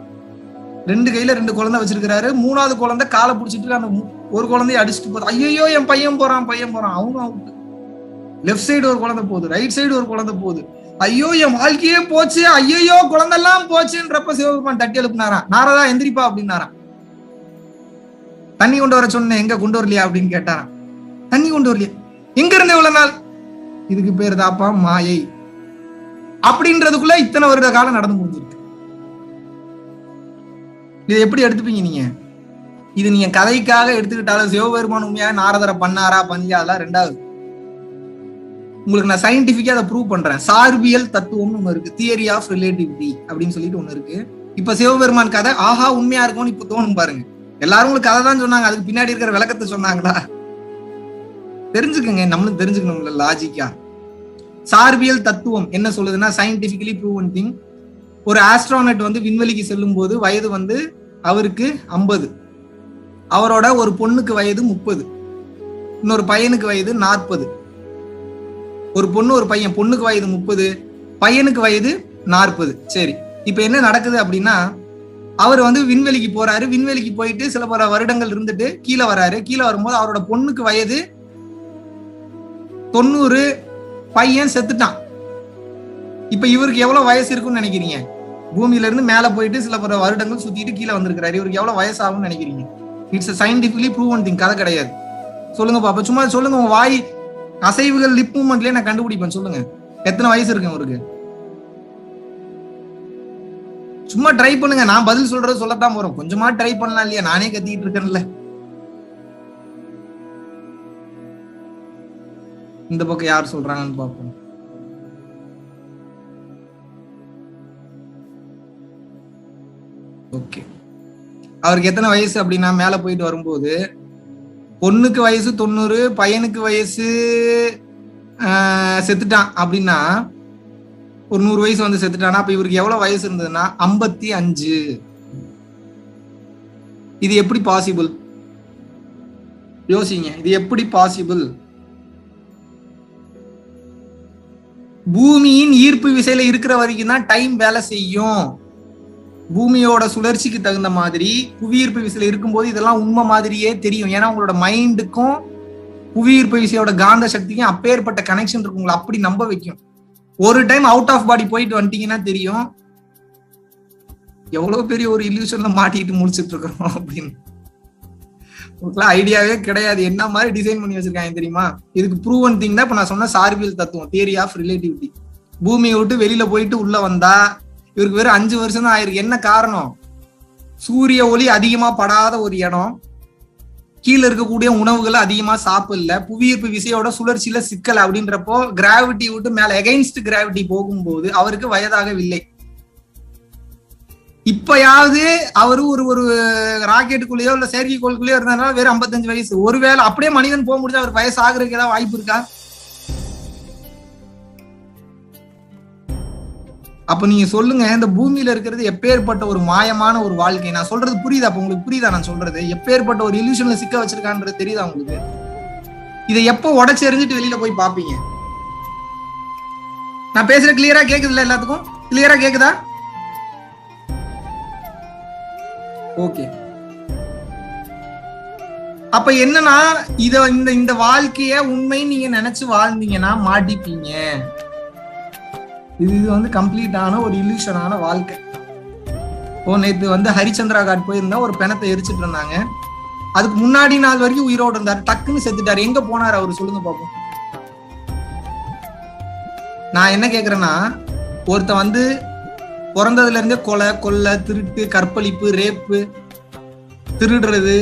2 கையில 2 குழந்தை வச்சிருக்கிறாரு. 3வது குழந்தை காலை பிடிச்சிட்டு அந்த ஒரு குழந்தைய அடிச்சுட்டு போகுது. ஐயோ என் பையன் போறான். அவங்க அவுட்டு. லெஃப்ட் சைடு ஒரு குழந்தை போகுது, ரைட் சைடு ஒரு குழந்தை போகுது. ஐயோ என் வாழ்க்கையே போச்சு, ஐயோ குழந்தை எல்லாம் போச்சுன்றப்ப சிவபெருமான் தட்டி எழுப்பினாராம். நாரதா எந்திரிப்பா அப்படின்னாராம். தண்ணி கொண்டு வர சொன்னேன், எங்க கொண்டு வரலையா அப்படின்னு கேட்டாராம். தண்ணி கொண்டு வரலையா, எங்க இருந்து இவ்வளவு நாள்? இதுக்கு பேரு தாப்பா மாயை. அப்படின்றதுக்குள்ள இத்தனை வருட காலம் நடந்து முடிஞ்சிருக்கு. இதை எப்படி எடுத்துப்பீங்க நீங்க? இது நீங்க கதைக்காக எடுத்துக்கிட்டாலும் சிவபெருமான் உண்மையாக நாரதரை பண்ணாரா பண்ணலையா அதெல்லாம் 2வது. உங்களுக்கு நான் சயின்டிபிக்கா அதை ப்ரூவ் பண்றேன். சார்பியல் தத்துவம்னு ஒண்ணு இருக்கு, தியரி ஆஃப் ரிலேட்டிவிட்டி அப்படின்னு சொல்லிட்டு ஒண்ணு இருக்கு. இப்ப சிவபெருமான் கதை ஆஹா உண்மையா இருக்கும்னு இப்ப தோணும் பாருங்க. எல்லாரும் உங்களுக்கு கதை தான் சொன்னாங்க, அதுக்கு பின்னாடி இருக்கிற விளக்கத்தை சொன்னாங்களா? தெரிஞ்சுக்கங்க, நம்மளும் தெரிஞ்சுக்கணும்ல லாஜிக்கா. சார்பியல் தத்துவம் என்ன சொல்லுதுன்னா, சயின்டிபிகலி ப்ரூவன் திங். ஒரு ஆஸ்ட்ரோனட் விண்வெளிக்கு செல்லும் போது வயது அவருக்கு 50, அவரோட ஒரு பொண்ணுக்கு வயது 30, இன்னொரு பையனுக்கு வயது 40. ஒரு பொண்ணு ஒரு பையன், பொண்ணுக்கு வயது 30, பையனுக்கு வயது 40. சரி, இப்ப என்ன நடக்குது அப்படின்னா, அவர் விண்வெளிக்கு போறாரு. விண்வெளிக்கு போயிட்டு சில பல வருடங்கள் இருந்துட்டு கீழே வராரு. கீழே வரும்போது அவரோட பொண்ணுக்கு வயது 90, பையன் செத்துட்டான். இப்ப இவருக்கு எவ்வளவு வயசு இருக்குன்னு நினைக்கிறீங்க? பூமியில இருந்து மேல போயிட்டு சில பல வருடங்கள் சுத்திட்டு கீழே வந்திருக்கிறாரு. இவருக்கு எவ்வளவு வயசு ஆகும்னு நினைக்கிறீங்க? இட்ஸ் சயின்டிபிகலி ப்ரூவன் திங், கதை கிடையாது. சொல்லுங்க பாப்பா, சும்மா சொல்லுங்க. உங்க வாய் அசைவுகள், லிப் மூவ்மெண்ட்லயே நான் கண்டுபிடிப்பேன். சொல்லுங்க, எத்தனை வயசு இருக்கு அவருக்கு? சும்மா ட்ரை பண்ணுங்க. நான் பதில் சொல்றது சொல்லத்தான் போறோம். கொஞ்சமா ட்ரை பண்ணலாம் இல்லையா? நானே கத்திட்டு இருக்கேன்ல. இந்த பக்கம் யார் சொல்றாங்கன்னு பாப்போம். ஓகே, அவருக்கு எத்தனை வயசு அப்படின்னா, மேல போயிட்டு வரும்போது பொண்ணுக்கு வயசு 90, பையனுக்கு வயசு செத்துட்டான் அப்படின்னா, ஒரு 100 வயசு செத்துட்டானா, அப்ப இவருக்கு எவ்வளவு வயசு இருந்ததுன்னா 55. இது எப்படி பாசிபிள்? யோசிங்க, இது எப்படி பாசிபிள்? பூமியின் ஈர்ப்பு விசையில இருக்கிற வரைக்கும் தான் டைம் வேலை செய்யும். பூமியோட சுழற்சிக்கு தகுந்த மாதிரி புவியீர்ப்பு விசையில இருக்கும்போது இதெல்லாம் உண்மை மாதிரியே தெரியும். ஏன்னா உங்களோட மைண்டுக்கும் புவியீர்ப்பு விசையோட காந்த சக்திக்கும் அப்பேற்பட்ட கனெக்ஷன் இருக்கு. உங்களை அப்படி நம்ப வைக்கும். ஒரு டைம் அவுட் ஆஃப் பாடி போயிட்டு வந்துட்டீங்கன்னா தெரியும் எவ்வளவு பெரிய ஒரு இல்யூஷன்ல மாட்டிட்டு முடிச்சுட்டு இருக்கிறோம் அப்படின்னு. உங்களுக்குலாம் ஐடியாவே கிடையாது என்ன மாதிரி டிசைன் பண்ணி வச்சிருக்காங்க தெரியுமா? இதுக்கு ப்ரூவன் திங் தான் இப்ப நான் சொன்ன சார்பியல் தத்துவம், தியரி ஆஃப் ரிலேட்டிவிட்டி. பூமியை விட்டு வெளியில போயிட்டு உள்ள வந்தா இவருக்கு வெறும் 5 வருஷம் தான் ஆயிருக்கு. என்ன காரணம்? சூரிய ஒளி அதிகமா படாத ஒரு இடம், கீழே இருக்கக்கூடிய உணவுகளை அதிகமா சாப்பிடல, புவியீர்ப்பு விசையோட சுழற்சியில சிக்கல். அப்படின்றப்போ கிராவிட்டி விட்டு மேல எகைன்ஸ்ட் கிராவிட்டி போகும்போது அவருக்கு வயதாகவில்லை. இப்பயாவது அவரு ஒரு ராக்கெட்டுக்குள்ளேயோ இல்ல செயற்கைக்கோளுக்குள்ளேயோ இருந்ததுனால வெறும் 55 வயசு. ஒருவேளை அப்படியே மனிதன் போக முடிஞ்சா அவர் வயசு ஆகுறதுக்கு ஏதாவது வாய்ப்பு இருக்கா? அப்ப நீங்க சொல்லுங்க, இந்த பூமியில இருக்கிறது எப்பேற்பட்ட ஒரு மாயமான ஒரு வாழ்க்கை. நான் சொல்றது புரியுதா? அப்ப உங்களுக்கு புரியுதா நான் சொல்றது? எப்பேற்பட்ட ஒரு இல்யூஷன்ல சிக்க வச்சிருக்கான்றது தெரியுதா உங்களுக்கு? இதை எப்போ உடைச்சு எறிஞ்சிட்டு வெளியில போய் பாப்பீங்க? நான் பேசுற கிளியரா கேக்குதுல்ல? எல்லாத்துக்கும் கிளியரா கேக்குதா? ஓகே. அப்ப என்னன்னா இந்த வாழ்க்கைய உண்மை நீங்க நினைச்சு வாழ்ந்தீங்கன்னா மாட்டிப்பீங்க. இது வந்து கம்ப்ளீட்டான ஒரு இல்யூஷனான வாழ்க்கை. நேத்து வந்து ஹரிச்சந்திரா காட் போயிருந்தா ஒரு பிணத்தை எரிச்சிட்டு இருந்தாங்க. அதுக்கு முன்னாடி நாள் வரைக்கும் உயிரோடு இருந்தாரு, டக்குன்னு செத்துட்டாரு. எங்க போனாரு அவரு சொல்லுங்க பாப்போம். நான் என்ன கேக்குறேன்னா, ஒருத்த வந்து பிறந்ததுல இருந்தே கொலை, திருட்டு, கற்பழிப்பு, ரேப்பு, திருடுறது,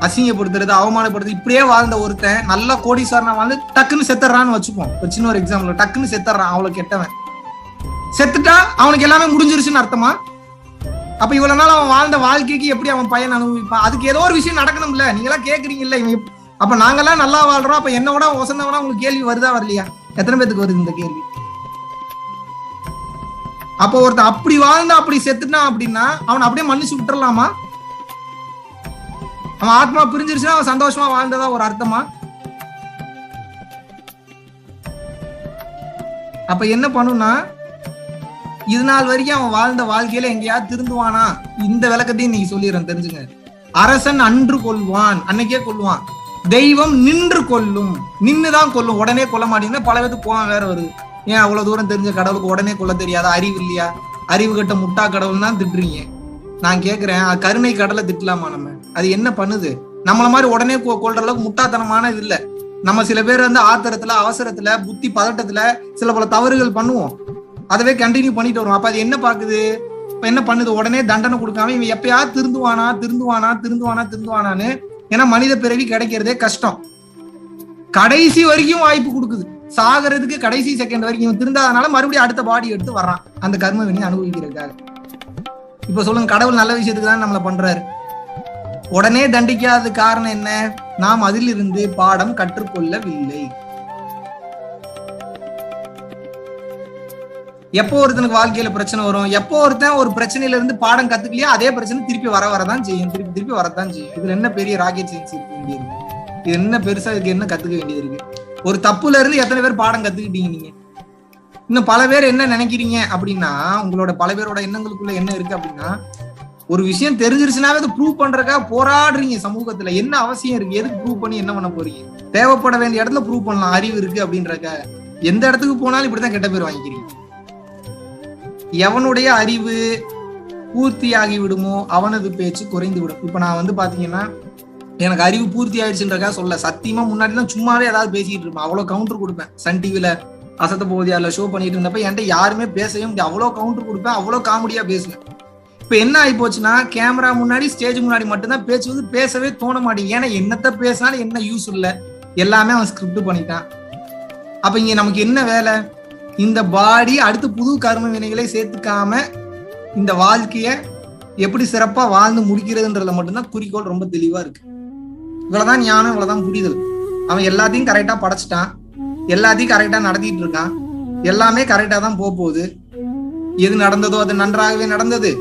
அசிங்கப்படுத்துறது, அவமானப்படுத்துறது, இப்படியே வாழ்ந்த ஒருத்தன் நல்ல கோடீஸ்வரனா வாழ்ந்து டக்குன்னு செத்துறான்னு வச்சுப்போம். ஒரு சின்ன ஒரு எக்ஸாம்பிள், டக்குன்னு செத்துறான், அவ்வளவு கெட்டவன். செத்துட்டா அவனுக்கு எல்லாமே முடிஞ்சிருச்சுன்னு அர்த்தமா? அப்ப இவ்வளவு நாள் அவன் வாழ்ந்த வாழ்க்கைக்கு எப்படி அவன் பயன் அனுபவிப்பான்? அதுக்கு ஏதோ ஒரு விஷயம் நடக்கணும்ல. நீங்க எல்லாம் கேக்குறீங்கல்ல, அப்ப நாங்கெல்லாம் நல்லா வாழ்றோம், அப்ப என்னோட வசந்தவனா உங்களுக்கு கேள்வி வருதா வரலையா? எத்தனை பேத்துக்கு வருது இந்த கேள்வி? அப்ப ஒருத்தன் அப்படி வாழ்ந்தா அப்படி செத்துட்டான் அப்படின்னா அவனை அப்படியே மன்னிச்சு விட்டுறலாமா? அவன் ஆத்மா பிரிஞ்சிருச்சுன்னா அவன் சந்தோஷமா வாழ்ந்ததா ஒரு அர்த்தமா? அப்ப என்ன பண்ணுனா, இது நாள் வரைக்கும் அவன் வாழ்ந்த வாழ்க்கையில எங்கேயாவது திருந்துவானா? இந்த விளக்கத்தையும் நீங்க சொல்லிடுறேன், தெரிஞ்சுங்க. அரசன் அன்று கொள்வான், அன்னைக்கே கொள்வான். தெய்வம் நின்று கொல்லும், நின்னுதான் கொல்லும், உடனே கொல்ல மாட்டீங்கன்னா பல பேருக்கு கோவம் வேற வருது. ஏன் அவ்வளவு தூரம் தெரிஞ்ச கடவுளுக்கு உடனே கொல்ல தெரியாதா? அறிவு இல்லையா? அறிவு கட்ட முட்டா கடவுள் தான் திட்டுறீங்க. நான் கேக்குறேன், கருணை கடலை திட்டலாமா நம்ம? அது என்ன பண்ணுது? நம்மள மாதிரி உடனே கொல்ற அளவுக்கு முட்டாத்தனமான இது இல்ல. நம்ம சில பேர் வந்து ஆத்திரத்துல, அவசரத்துல, புத்தி பதட்டத்துல சில பல தவறுகள் பண்ணுவோம். அதவே கண்டினியூ பண்ணிட்டு வரும். அப்ப அது என்ன பாக்குது? இப்ப என்ன பண்ணுது? உடனே தண்டனை கொடுக்காம இவன் எப்பயாவது திருந்துவானான்னு. ஏன்னா மனித பிறவி கிடைக்கிறதே கஷ்டம். கடைசி வரைக்கும் வாய்ப்பு கொடுக்குது, சாகிறதுக்கு கடைசி செகண்ட் வரைக்கும். இவன் திருந்தாதனால மறுபடியும் அடுத்த பாடி எடுத்து வர்றான் அந்த கர்ம வினை அனுபவிக்கிறதுக்காக. இப்ப சொல்லுங்க, கடவுள் நல்ல விஷயத்துக்கு தான் நம்மள பண்றாரு. உடனே தண்டிக்காத காரணம் என்ன? நாம் அதிலிருந்து பாடம் கற்றுக்கொள்ளவில்லை. எப்போ ஒருத்தனுக்கு வாழ்க்கையில பிரச்சனை வரும், எப்போ ஒருத்தன் ஒரு பிரச்சனையில இருந்து பாடம் கத்துக்கலையா அதே பிரச்சனை திருப்பி வரதான் செய்யும், திருப்பி வரத்தான் செய்யும். இதுல என்ன பெரிய ராக்கெட் சயின்ஸ் இருக்க வேண்டியது? இது என்ன பெருசா இதுக்கு என்ன கத்துக்க வேண்டியது இருக்கு? ஒரு தப்புல இருந்து எத்தனை பேர் பாடம் கத்துக்கிட்டீங்க நீங்க? இன்னும் பல பேர் என்ன நினைக்கிறீங்க அப்படின்னா, உங்களோட பல பேரோட எண்ணங்களுக்குள்ள என்ன இருக்கு அப்படின்னா, ஒரு விஷயம் தெரிஞ்சிருச்சுனாவே அதை ப்ரூவ் பண்றதுக்காக போராடுறீங்க சமூகத்துல. என்ன அவசியம் இருக்கு? எதுக்கு ப்ரூவ் பண்ணி என்ன பண்ண போறீங்க? தேவைப்பட வேண்டிய இடத்துல ப்ரூவ் பண்ணலாம் அறிவு இருக்கு அப்படின்றக்காக. எந்த இடத்துக்கு போனாலும் இப்படிதான் கெட்ட பேர் வாங்கிக்கிறீங்க. எவனுடைய அறிவு பூர்த்தியாகி விடுமோ அவனது பேச்சு குறைந்து விடும். இப்ப நான் வந்து பாத்தீங்கன்னா எனக்கு அறிவு பூர்த்தி ஆயிடுச்சுன்றக்கா சொல்ல, சத்தியமா முன்னாடிலாம் சும்மாவே ஏதாவது பேசிட்டு இருப்பேன். அவ்வளவு கவுண்டர் கொடுப்பேன். சன் டிவில அசத்த போதியால ஷோ பண்ணிட்டு இருந்தப்ப என்கிட்ட யாருமே பேசவே முடியாது. அவ்வளவு கவுண்டர் கொடுப்பேன், அவ்வளவு காமெடியா பேசுவேன். இப்ப என்ன ஆகி போச்சுன்னா, கேமரா முன்னாடி ஸ்டேஜ் முன்னாடி மட்டும்தான் பேச்சு வந்து பேசவே தோண மாட்டேங்குது. ஏன்னா என்னத்த பேசினாலும் என்ன யூஸ் இல்ல, எல்லாமே அவன் ஸ்கிரிப்ட் பண்ணிட்டான். அப்ப இங்க நமக்கு என்ன வேலை? இந்த பாடி அடுத்து புது கர்ம வினைகளை சேர்த்துக்காம இந்த வாழ்க்கைய எப்படி சிறப்பா வாழ்ந்து முடிக்கிறதுன்றதுல மட்டும்தான் குறிக்கோள் ரொம்ப தெளிவா இருக்கு. இவ்வளவுதான் ஞானம், இவ்வளவுதான் புரிதல். அவன் எல்லாத்தையும் கரெக்டா படைச்சிட்டான், எல்லாத்தையும் கரெக்டா நடத்திட்டு இருக்கான், எல்லாமே கரெக்டா தான் போகுது. எது நடந்ததோ அது நன்றாகவே நடந்தது,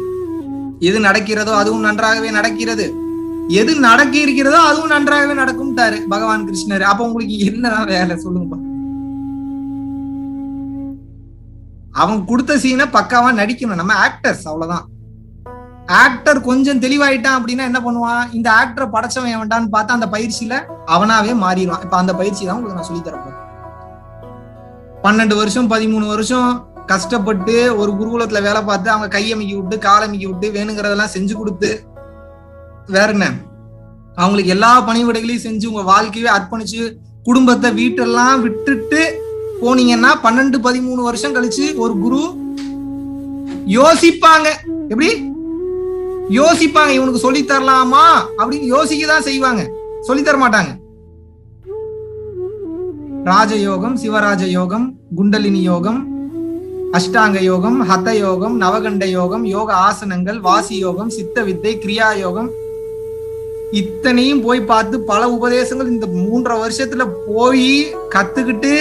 எது நடக்கிறதோ அதுவும் நன்றாகவே நடக்கிறது, எது நடக்க இருக்கிறதோ அதுவும் நன்றாகவே நடக்கும்ட்டாரு பகவான் கிருஷ்ணர். அப்ப உங்களுக்கு என்னதான் வேலை சொல்லுங்கப்பா? அவன் கொடுத்த சீனை பக்காவா நடிக்கணும். நம்ம ஆக்டர்ஸ், அவ்வளவுதான். ஆக்டர் கொஞ்சம் தெளிவாயிட்டான் அப்படின்னா என்ன பண்ணுவான்? இந்த ஆக்டரை படைச்சவன் வேண்டான்னு பார்த்தா அந்த பயிற்சியில அவனாவே மாறிடுவான். இப்ப அந்த பயிற்சி தான் உங்களுக்கு நான் சொல்லி தரப்போறேன். 12 வருஷம் 13 வருஷம் கஷ்டப்பட்டு ஒரு குருகுலத்துல வேலை பார்த்து அவங்க கையமைக்கி விட்டு காலமைக்கி விட்டு வேணுங்கிறதெல்லாம் செஞ்சு கொடுத்து வேற என்ன அவங்களுக்கு எல்லா பணிவிடைகளையும் செஞ்சு உங்க வாழ்க்கையே அர்ப்பணிச்சு குடும்பத்தை வீட்டெல்லாம் விட்டுட்டு போனீங்கன்னா 12-13 வருஷம் கழிச்சு ஒரு குரு யோசிப்பாங்க. எப்படி யோசிப்பாங்க? இவனுக்கு சொல்லி தரலாமா அப்படின்னு யோசிக்கதான் செய்வாங்க, சொல்லி தர மாட்டாங்க. ராஜயோகம், சிவராஜ யோகம், குண்டலினி யோகம், அஷ்டாங்க யோகம், ஹத யோகம், நவகண்ட யோகம், யோக ஆசனங்கள், வாசி யோகம், சித்த வித்தை, கிரியா யோகம், இத்தனையும் போய் பார்த்து பல உபதேசங்கள் இந்த 3.5 வருஷத்துல போய் கத்துக்கிட்டு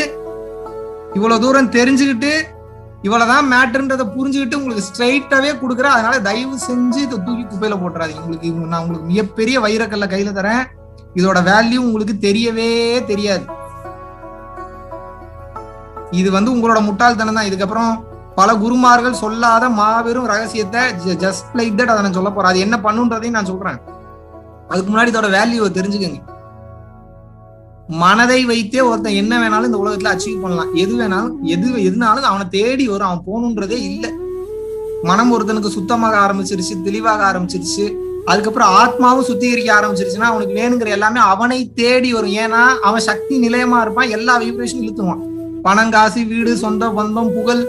இவ்வளவு தூரம் தெரிஞ்சுக்கிட்டு இவ்வளவுதான் மேட்டர்ன்றதை புரிஞ்சுக்கிட்டு உங்களுக்கு ஸ்ட்ரைட்டாவே கொடுக்குற. அதனால தயவு செஞ்சு இதை தூக்கி குப்பையில போட்டுறாதீங்க. உங்களுக்கு நான் உங்களுக்கு மிகப்பெரிய வைரக்கல்ல கையில தரேன், இதோட வேல்யூ உங்களுக்கு தெரியவே தெரியாது. இது வந்து உங்களோட முட்டாள்தனம் தான். இதுக்கப்புறம் பல குருமார்கள் சொல்லாத மாபெரும் ரகசியத்தை ஜஸ்ட் லைக் தட் அதை நான் சொல்ல போறேன். அது என்ன பண்ணுன்றதையும் நான் சொல்றேன். அதுக்கு முன்னாடி இதோட வேல்யூவை தெரிஞ்சுக்கங்க. மனதை வைத்தே ஒருத்தன் என்ன வேணாலும் இந்த உலகத்துல அச்சீவ் பண்ணலாம். எது வேணாலும் எதுனாலும் அவனை தேடி வரும். அவன் போகணுன்றதே இல்லை. மனம் ஒருத்தனுக்கு சுத்தமாக ஆரம்பிச்சிருச்சு, தெளிவாக ஆரம்பிச்சிருச்சு, அதுக்கப்புறம் ஆத்மாவும் சுத்திகரிக்க ஆரம்பிச்சிருச்சுன்னா அவனுக்கு வேணுங்கிற எல்லாமே அவனை தேடி வரும். ஏன்னா அவன் சக்தி நிலையமா இருப்பான். எல்லா வைப்ரேஷனும் இழுத்துவான். பணம், காசு, வீடு, சொந்த பந்தம், புகழ்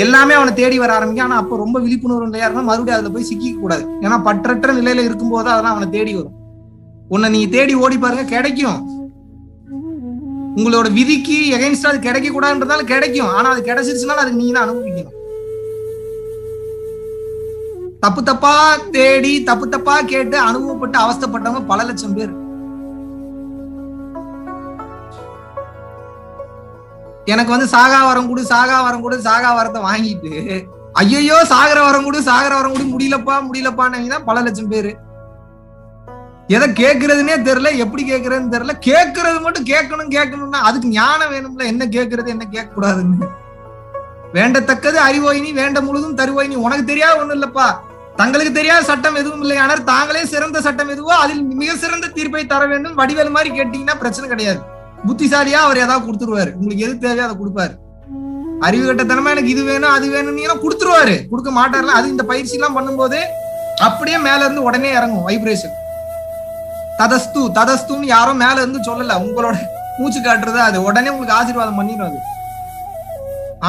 எல்லாமே அவனை தேடி வர ஆரம்பிக்கும். ஆனா அப்ப ரொம்ப விழிப்புணர்வு நிலையா இருந்தா மறுபடியும் அதுல போய் சிக்கிக்க கூடாது. ஏன்னா பற்றற்ற நிலையில இருக்கும்போது அதெல்லாம் அவனை தேடி வரும். உன்னை நீங்க தேடி ஓடி பாருங்க, கிடைக்கும். உங்களோட விதிக்கு எகைன்ஸ்டா அது கிடைக்க கூடாதுன்றதால கிடைக்கும். ஆனா அது கிடைச்சிருச்சுன்னா அதுக்கு நீங்க தான் அனுபவிக்கணும். தப்பு தப்பா தேடி தப்பு தப்பா கேட்டு அனுபவப்பட்டு அவஸ்தைப்பட்டவங்க பல லட்சம் பேர். எனக்கு வந்து சாகா வரம் கூட சாகா வரம் கூட சாகா வரத்தை வாங்கிட்டு ஐயோ சாகர வரம் கூட சாகர வரம் கூட முடியலப்பான்னு பல லட்சம் பேரு. எதை கேட்கறதுன்னே தெரியல, எப்படி கேட்கறதுன்னு தெரியல. கேட்கறது மட்டும் கேட்கணும்னா அதுக்கு ஞானம் வேணும்ல. என்ன கேட்கறது என்ன கேட்க கூடாதுன்னு. வேண்டத்தக்கது அறிவோயினி வேண்ட முழுதும் தருவோயினி. உனக்கு தெரியாத ஒண்ணும் இல்லப்பா. தங்களுக்கு தெரியாத சட்டம் எதுவும் இல்லை. ஆனால் தாங்களே சிறந்த சட்டம் எதுவோ அதில் மிக சிறந்த தீர்ப்பை தர வேண்டும். வடிவேல் மாதிரி கேட்டீங்கன்னா பிரச்சனை கிடையாது. புத்திசாலியா அவர் ஏதாவது கொடுத்துருவாரு. உங்களுக்கு எது தேவையோ அதை கொடுப்பாரு. அறிவு கட்டத்தனமா எனக்கு இது வேணும் அது வேணும்னு கொடுத்துருவாரு. கொடுக்க மாட்டார்ல. அது இந்த பயிற்சி எல்லாம் பண்ணும்போது அப்படியே மேல இருந்து உடனே இறங்கும் வைப்ரேஷன். ததஸ்துன்னு யாரும் மேல இருந்து சொல்லல. உங்களோட மூச்சு காட்டுறது அது உடனே உங்களுக்கு ஆசீர்வாதம் பண்ணிடும். அது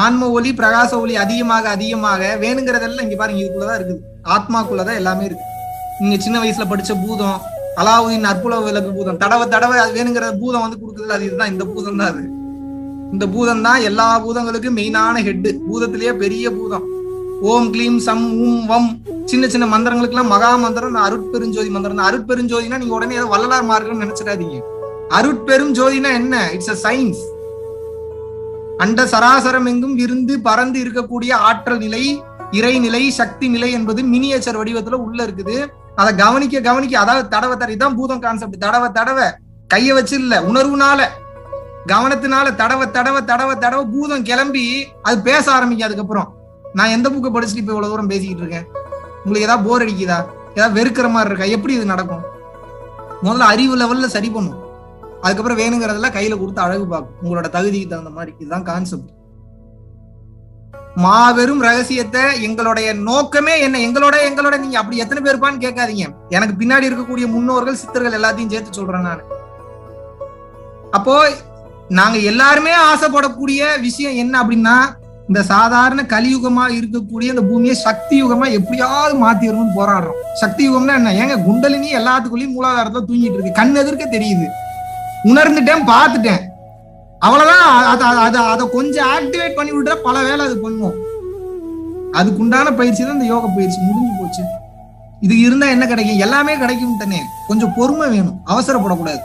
ஆன்ம ஒளி பிரகாச ஒளி அதிகமாக அதிகமாக வேணுங்கிறதெல்லாம் இங்க பாருங்க இதுக்குள்ளதான் இருக்குது. ஆத்மாக்குள்ளதான் எல்லாமே இருக்கு. நீங்க சின்ன வயசுல படிச்ச பூதம், அலாவுதீன் அற்புத விளக்கு பூதம், தடவை அது வேணுங்கிற பூதம் வந்து கொடுக்குறது. அது இதுதான், இந்த பூதம் தான். அது இந்த பூதம் தான் எல்லா பூதங்களுக்கும் மெயினான ஹெட். பூதத்திலேயே பெரிய பூதம். ஓம் கிளீம் சம் ஊம் வம். சின்ன சின்ன மந்திரங்களுக்கு எல்லாம் மகா மந்திரம் அருட்பெருஞ்சோதி மந்திரம். அருட்பெருஞ்சோதினா நீங்க உடனே ஏதோ வள்ளலார் மார்க்கம்னு நினைச்சிடாதீங்க. அருட்பெரும் ஜோதினா என்ன? It's a science. அண்ட சராசரம் எங்கும் விருந்து பறந்து இருக்கக்கூடிய ஆற்றல் நிலை, இறைநிலை, சக்தி நிலை என்பது மினியேச்சர் வடிவத்துல உள்ள இருக்குது. அதை கவனிக்க அதாவது தடவை இதான் பூதம் கான்செப்ட். தடவை கைய வச்சு இல்ல, உணர்வுனால கவனத்தினால தடவை பூதம் கிளம்பி அது பேச ஆரம்பிக்கும். அதுக்கப்புறம் நான் எந்த புக்கை படிச்சுட்டு இப்ப இவ்வளவு தூரம் பேசிக்கிட்டு இருக்கேன்? உங்களுக்கு ஏதாவது போர் அடிக்குதா? ஏதாவது வெறுக்கிற மாதிரி இருக்கா? எப்படி இது நடக்கும்? முதல்ல அறிவு லெவல்ல சரி பண்ணும். அதுக்கப்புறம் வேணுங்கிறதெல்லாம் கையில கொடுத்து அழகு பார்க்கும். உங்களோட தகுதிக்கு தகுந்த மாதிரி. இதுதான் கான்செப்ட். மாபெரும் ரகசியத்தை எங்களுடைய நோக்கமே என்ன? எங்களோட நீங்க அப்படி எத்தனை பேருப்பான்னு கேட்காதீங்க. எனக்கு பின்னாடி இருக்கக்கூடிய முன்னோர்கள் சித்தர்கள் எல்லாத்தையும் சேர்த்து சொல்றேன் நான். அப்போ நாங்க எல்லாருமே ஆசைப்படக்கூடிய விஷயம் என்ன அப்படின்னா, இந்த சாதாரண கலியுகமா இருக்கக்கூடிய இந்த பூமியை சக்தி யுகமா எப்படியாவது மாத்திரணும்னு போராடுறோம். சக்தி யுகம்னா என்ன? ஏங்க குண்டலினி எல்லாத்துக்குள்ளயும் மூலாதாரத்துல தூங்கிட்டு இருக்கு. கண் எதிர்க்க தெரியுது. உணர்ந்துட்டேன், பார்த்துட்டேன், அவ்வளவுதான். அதை கொஞ்சம் ஆக்டிவேட் பண்ணி விட்டுற பல வேலை அது பண்ணுவோம். அதுக்குண்டான பயிற்சி தான் இந்த யோக பயிற்சி. முடிஞ்சு போச்சு. இது இருந்தா என்ன கிடைக்கும்? எல்லாமே கிடைக்கும் தானே. கொஞ்சம் பொறுமை வேணும், அவசரப்படக்கூடாது.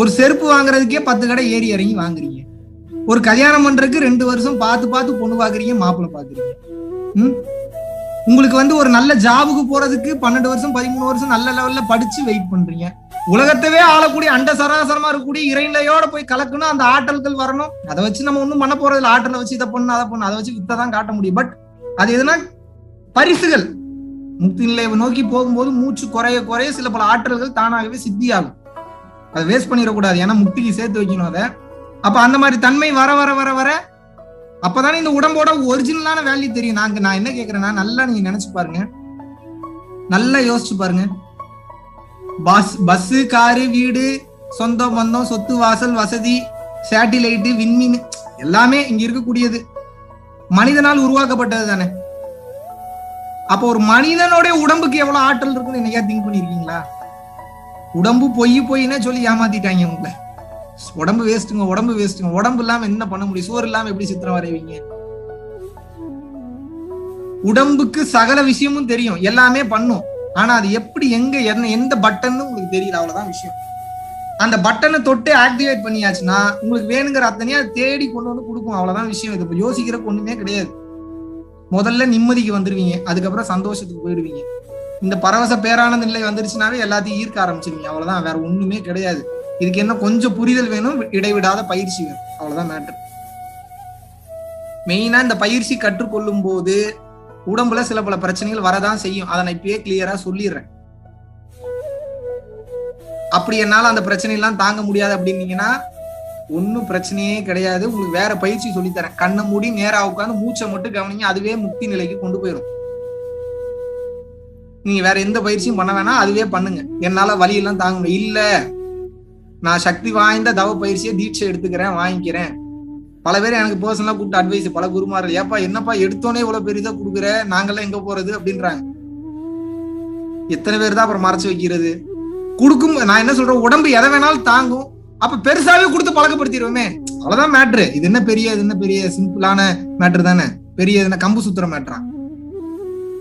ஒரு செருப்பு வாங்குறதுக்கே 10 கடை ஏறி இறங்கி வாங்குறீங்க. ஒரு கல்யாணம் பண்றதுக்கு 2 வருஷம் பார்த்து பொண்ணு பாக்குறீங்க, மாப்பிள்ளை பாக்குறீங்க. உங்களுக்கு வந்து ஒரு நல்ல ஜாபுக்கு போறதுக்கு 12 வருஷம் 13 வருஷம் நல்ல லெவல்ல படிச்சு வெயிட் பண்றீங்க. உலகத்தவே ஆளக்கூடிய அண்ட சராசரமா இருக்கக்கூடிய இறைநிலையோட போய் கலக்கணும். அந்த ஆற்றல்கள் வரணும். அதை வச்சு நம்ம ஒண்ணும் பண்ண போறதில்ல. ஆற்றலை வச்சு இதை பண்ணணும் அதை பண்ணணும், அதை வச்சு வித்ததான் காட்ட முடியும். பட் அது எதுனா பரிசுகள். முக்தி நிலையை நோக்கி போகும்போது மூச்சு குறைய சில பல ஆற்றல்கள் தானாகவே சித்தியாகும். அதை வேஸ்ட் பண்ணிடக்கூடாது. ஏன்னா முக்திக்கு சேர்த்து வைக்கணும் அதை. அப்ப அந்த மாதிரி தன்மை வர வர வர வர அப்பதானே இந்த உடம்போட ஒரிஜினலான வேல்யூ தெரியும். நான் என்ன கேட்கிறேன்னா, நல்லா நீங்க நினைச்சு பாருங்க, நல்லா யோசிச்சு பாருங்க. பஸ், காரு, வீடு, சொந்த பந்தம், சொத்து, வாசல், வசதி, சேட்டிலைட்டு, விண்மீன் எல்லாமே இங்க இருக்கக்கூடியது மனிதனால் உருவாக்கப்பட்டது தானே. அப்போ ஒரு மனிதனோட உடம்புக்கு எவ்வளவு ஆற்றல் இருக்குன்னு என்னைக்கா திங்க் பண்ணிருக்கீங்களா? உடம்பு பொய்னே சொல்லி ஏமாத்திட்டாங்க உங்களை. உடம்பு வேஸ்ட்டுங்க. உடம்பு இல்லாம என்ன பண்ண முடியும்? சோறு இல்லாம எப்படி சித்திரம் வரைவீங்க? உடம்புக்கு சகல விஷயமும் தெரியும், எல்லாமே பண்ணும். ஆனா அது எப்படி, எங்க, எந்த பட்டன்னு உங்களுக்கு தெரியல. அவ்வளவுதான் விஷயம். அந்த பட்டனை தொட்டு ஆக்டிவேட் பண்ணியாச்சுன்னா உங்களுக்கு வேணுங்கிற அத்தனையா தேடி கொண்டு வந்து கொடுக்கும். அவ்வளவுதான் விஷயம். இது யோசிக்கிறதுக்கு ஒண்ணுமே கிடையாது. முதல்ல நிம்மதிக்கு வந்துருவீங்க, அதுக்கப்புறம் சந்தோஷத்துக்கு போயிடுவீங்க. இந்த பரவச பேரானந்த நிலை வந்துருச்சுனாவே எல்லாத்தையும் ஈர்க்க ஆரம்பிச்சிருவீங்க. அவ்வளவுதான், வேற ஒண்ணுமே கிடையாது. இதுக்கு என்ன கொஞ்சம் புரிதல் வேணும், இடைவிடாத பயிற்சி வேணும். அவ்வளவுதான் மேட்டர். மெயினா இந்த பயிற்சி கற்றுக்கொள்ளும் போது உடம்புல சில பல பிரச்சனைகள் வரதான் செய்யும். அதை நான் இப்பயே கிளியரா சொல்லிடுறேன். அப்படி என்னால அந்த பிரச்சனை எல்லாம் தாங்க முடியாது அப்படின்னீங்கன்னா ஒன்னும் பிரச்சனையே கிடையாது. உங்களுக்கு வேற பயிற்சி சொல்லித்தரேன். கண்ணை மூடி நேரா உட்காந்து மூச்சை மட்டும் கவனிங்க, அதுவே முக்தி நிலைக்கு கொண்டு போயிடும். நீங்க வேற எந்த பயிற்சியும் பண்ண வேணாம், அதுவே பண்ணுங்க. என்னால வலியெல்லாம் தாங்க முடியும். இல்ல நான் சக்தி வாய்ந்த தவ பயிற்சியை தீட்சை எடுத்துக்கிறேன், வாங்கிக்கிறேன். பல பேர் எனக்கு பர்சனலா கூப்பிட்டு அட்வைஸ், பல குருமார்கள், ஏப்பா என்னப்பா எடுத்தோன்னே இவ்வளவு பெரிதா கொடுக்குற, நாங்கெல்லாம் எங்க போறது அப்படின்றாங்க. எத்தனை பேர் தான் அப்புறம் மறைச்சு வைக்கிறது? கொடுக்கும். நான் என்ன சொல்றேன், உடம்பு எதை வேணாலும் தாங்கும். அப்ப பெருசாவே கொடுத்து பழக்கப்படுத்திடுவோமே, அவ்வளவுதான் மேட்ரு. இது என்ன பெரிய சிம்பிளான மேட்ரு தானே? பெரிய என்ன கம்பு சுத்துற மேட்ரா?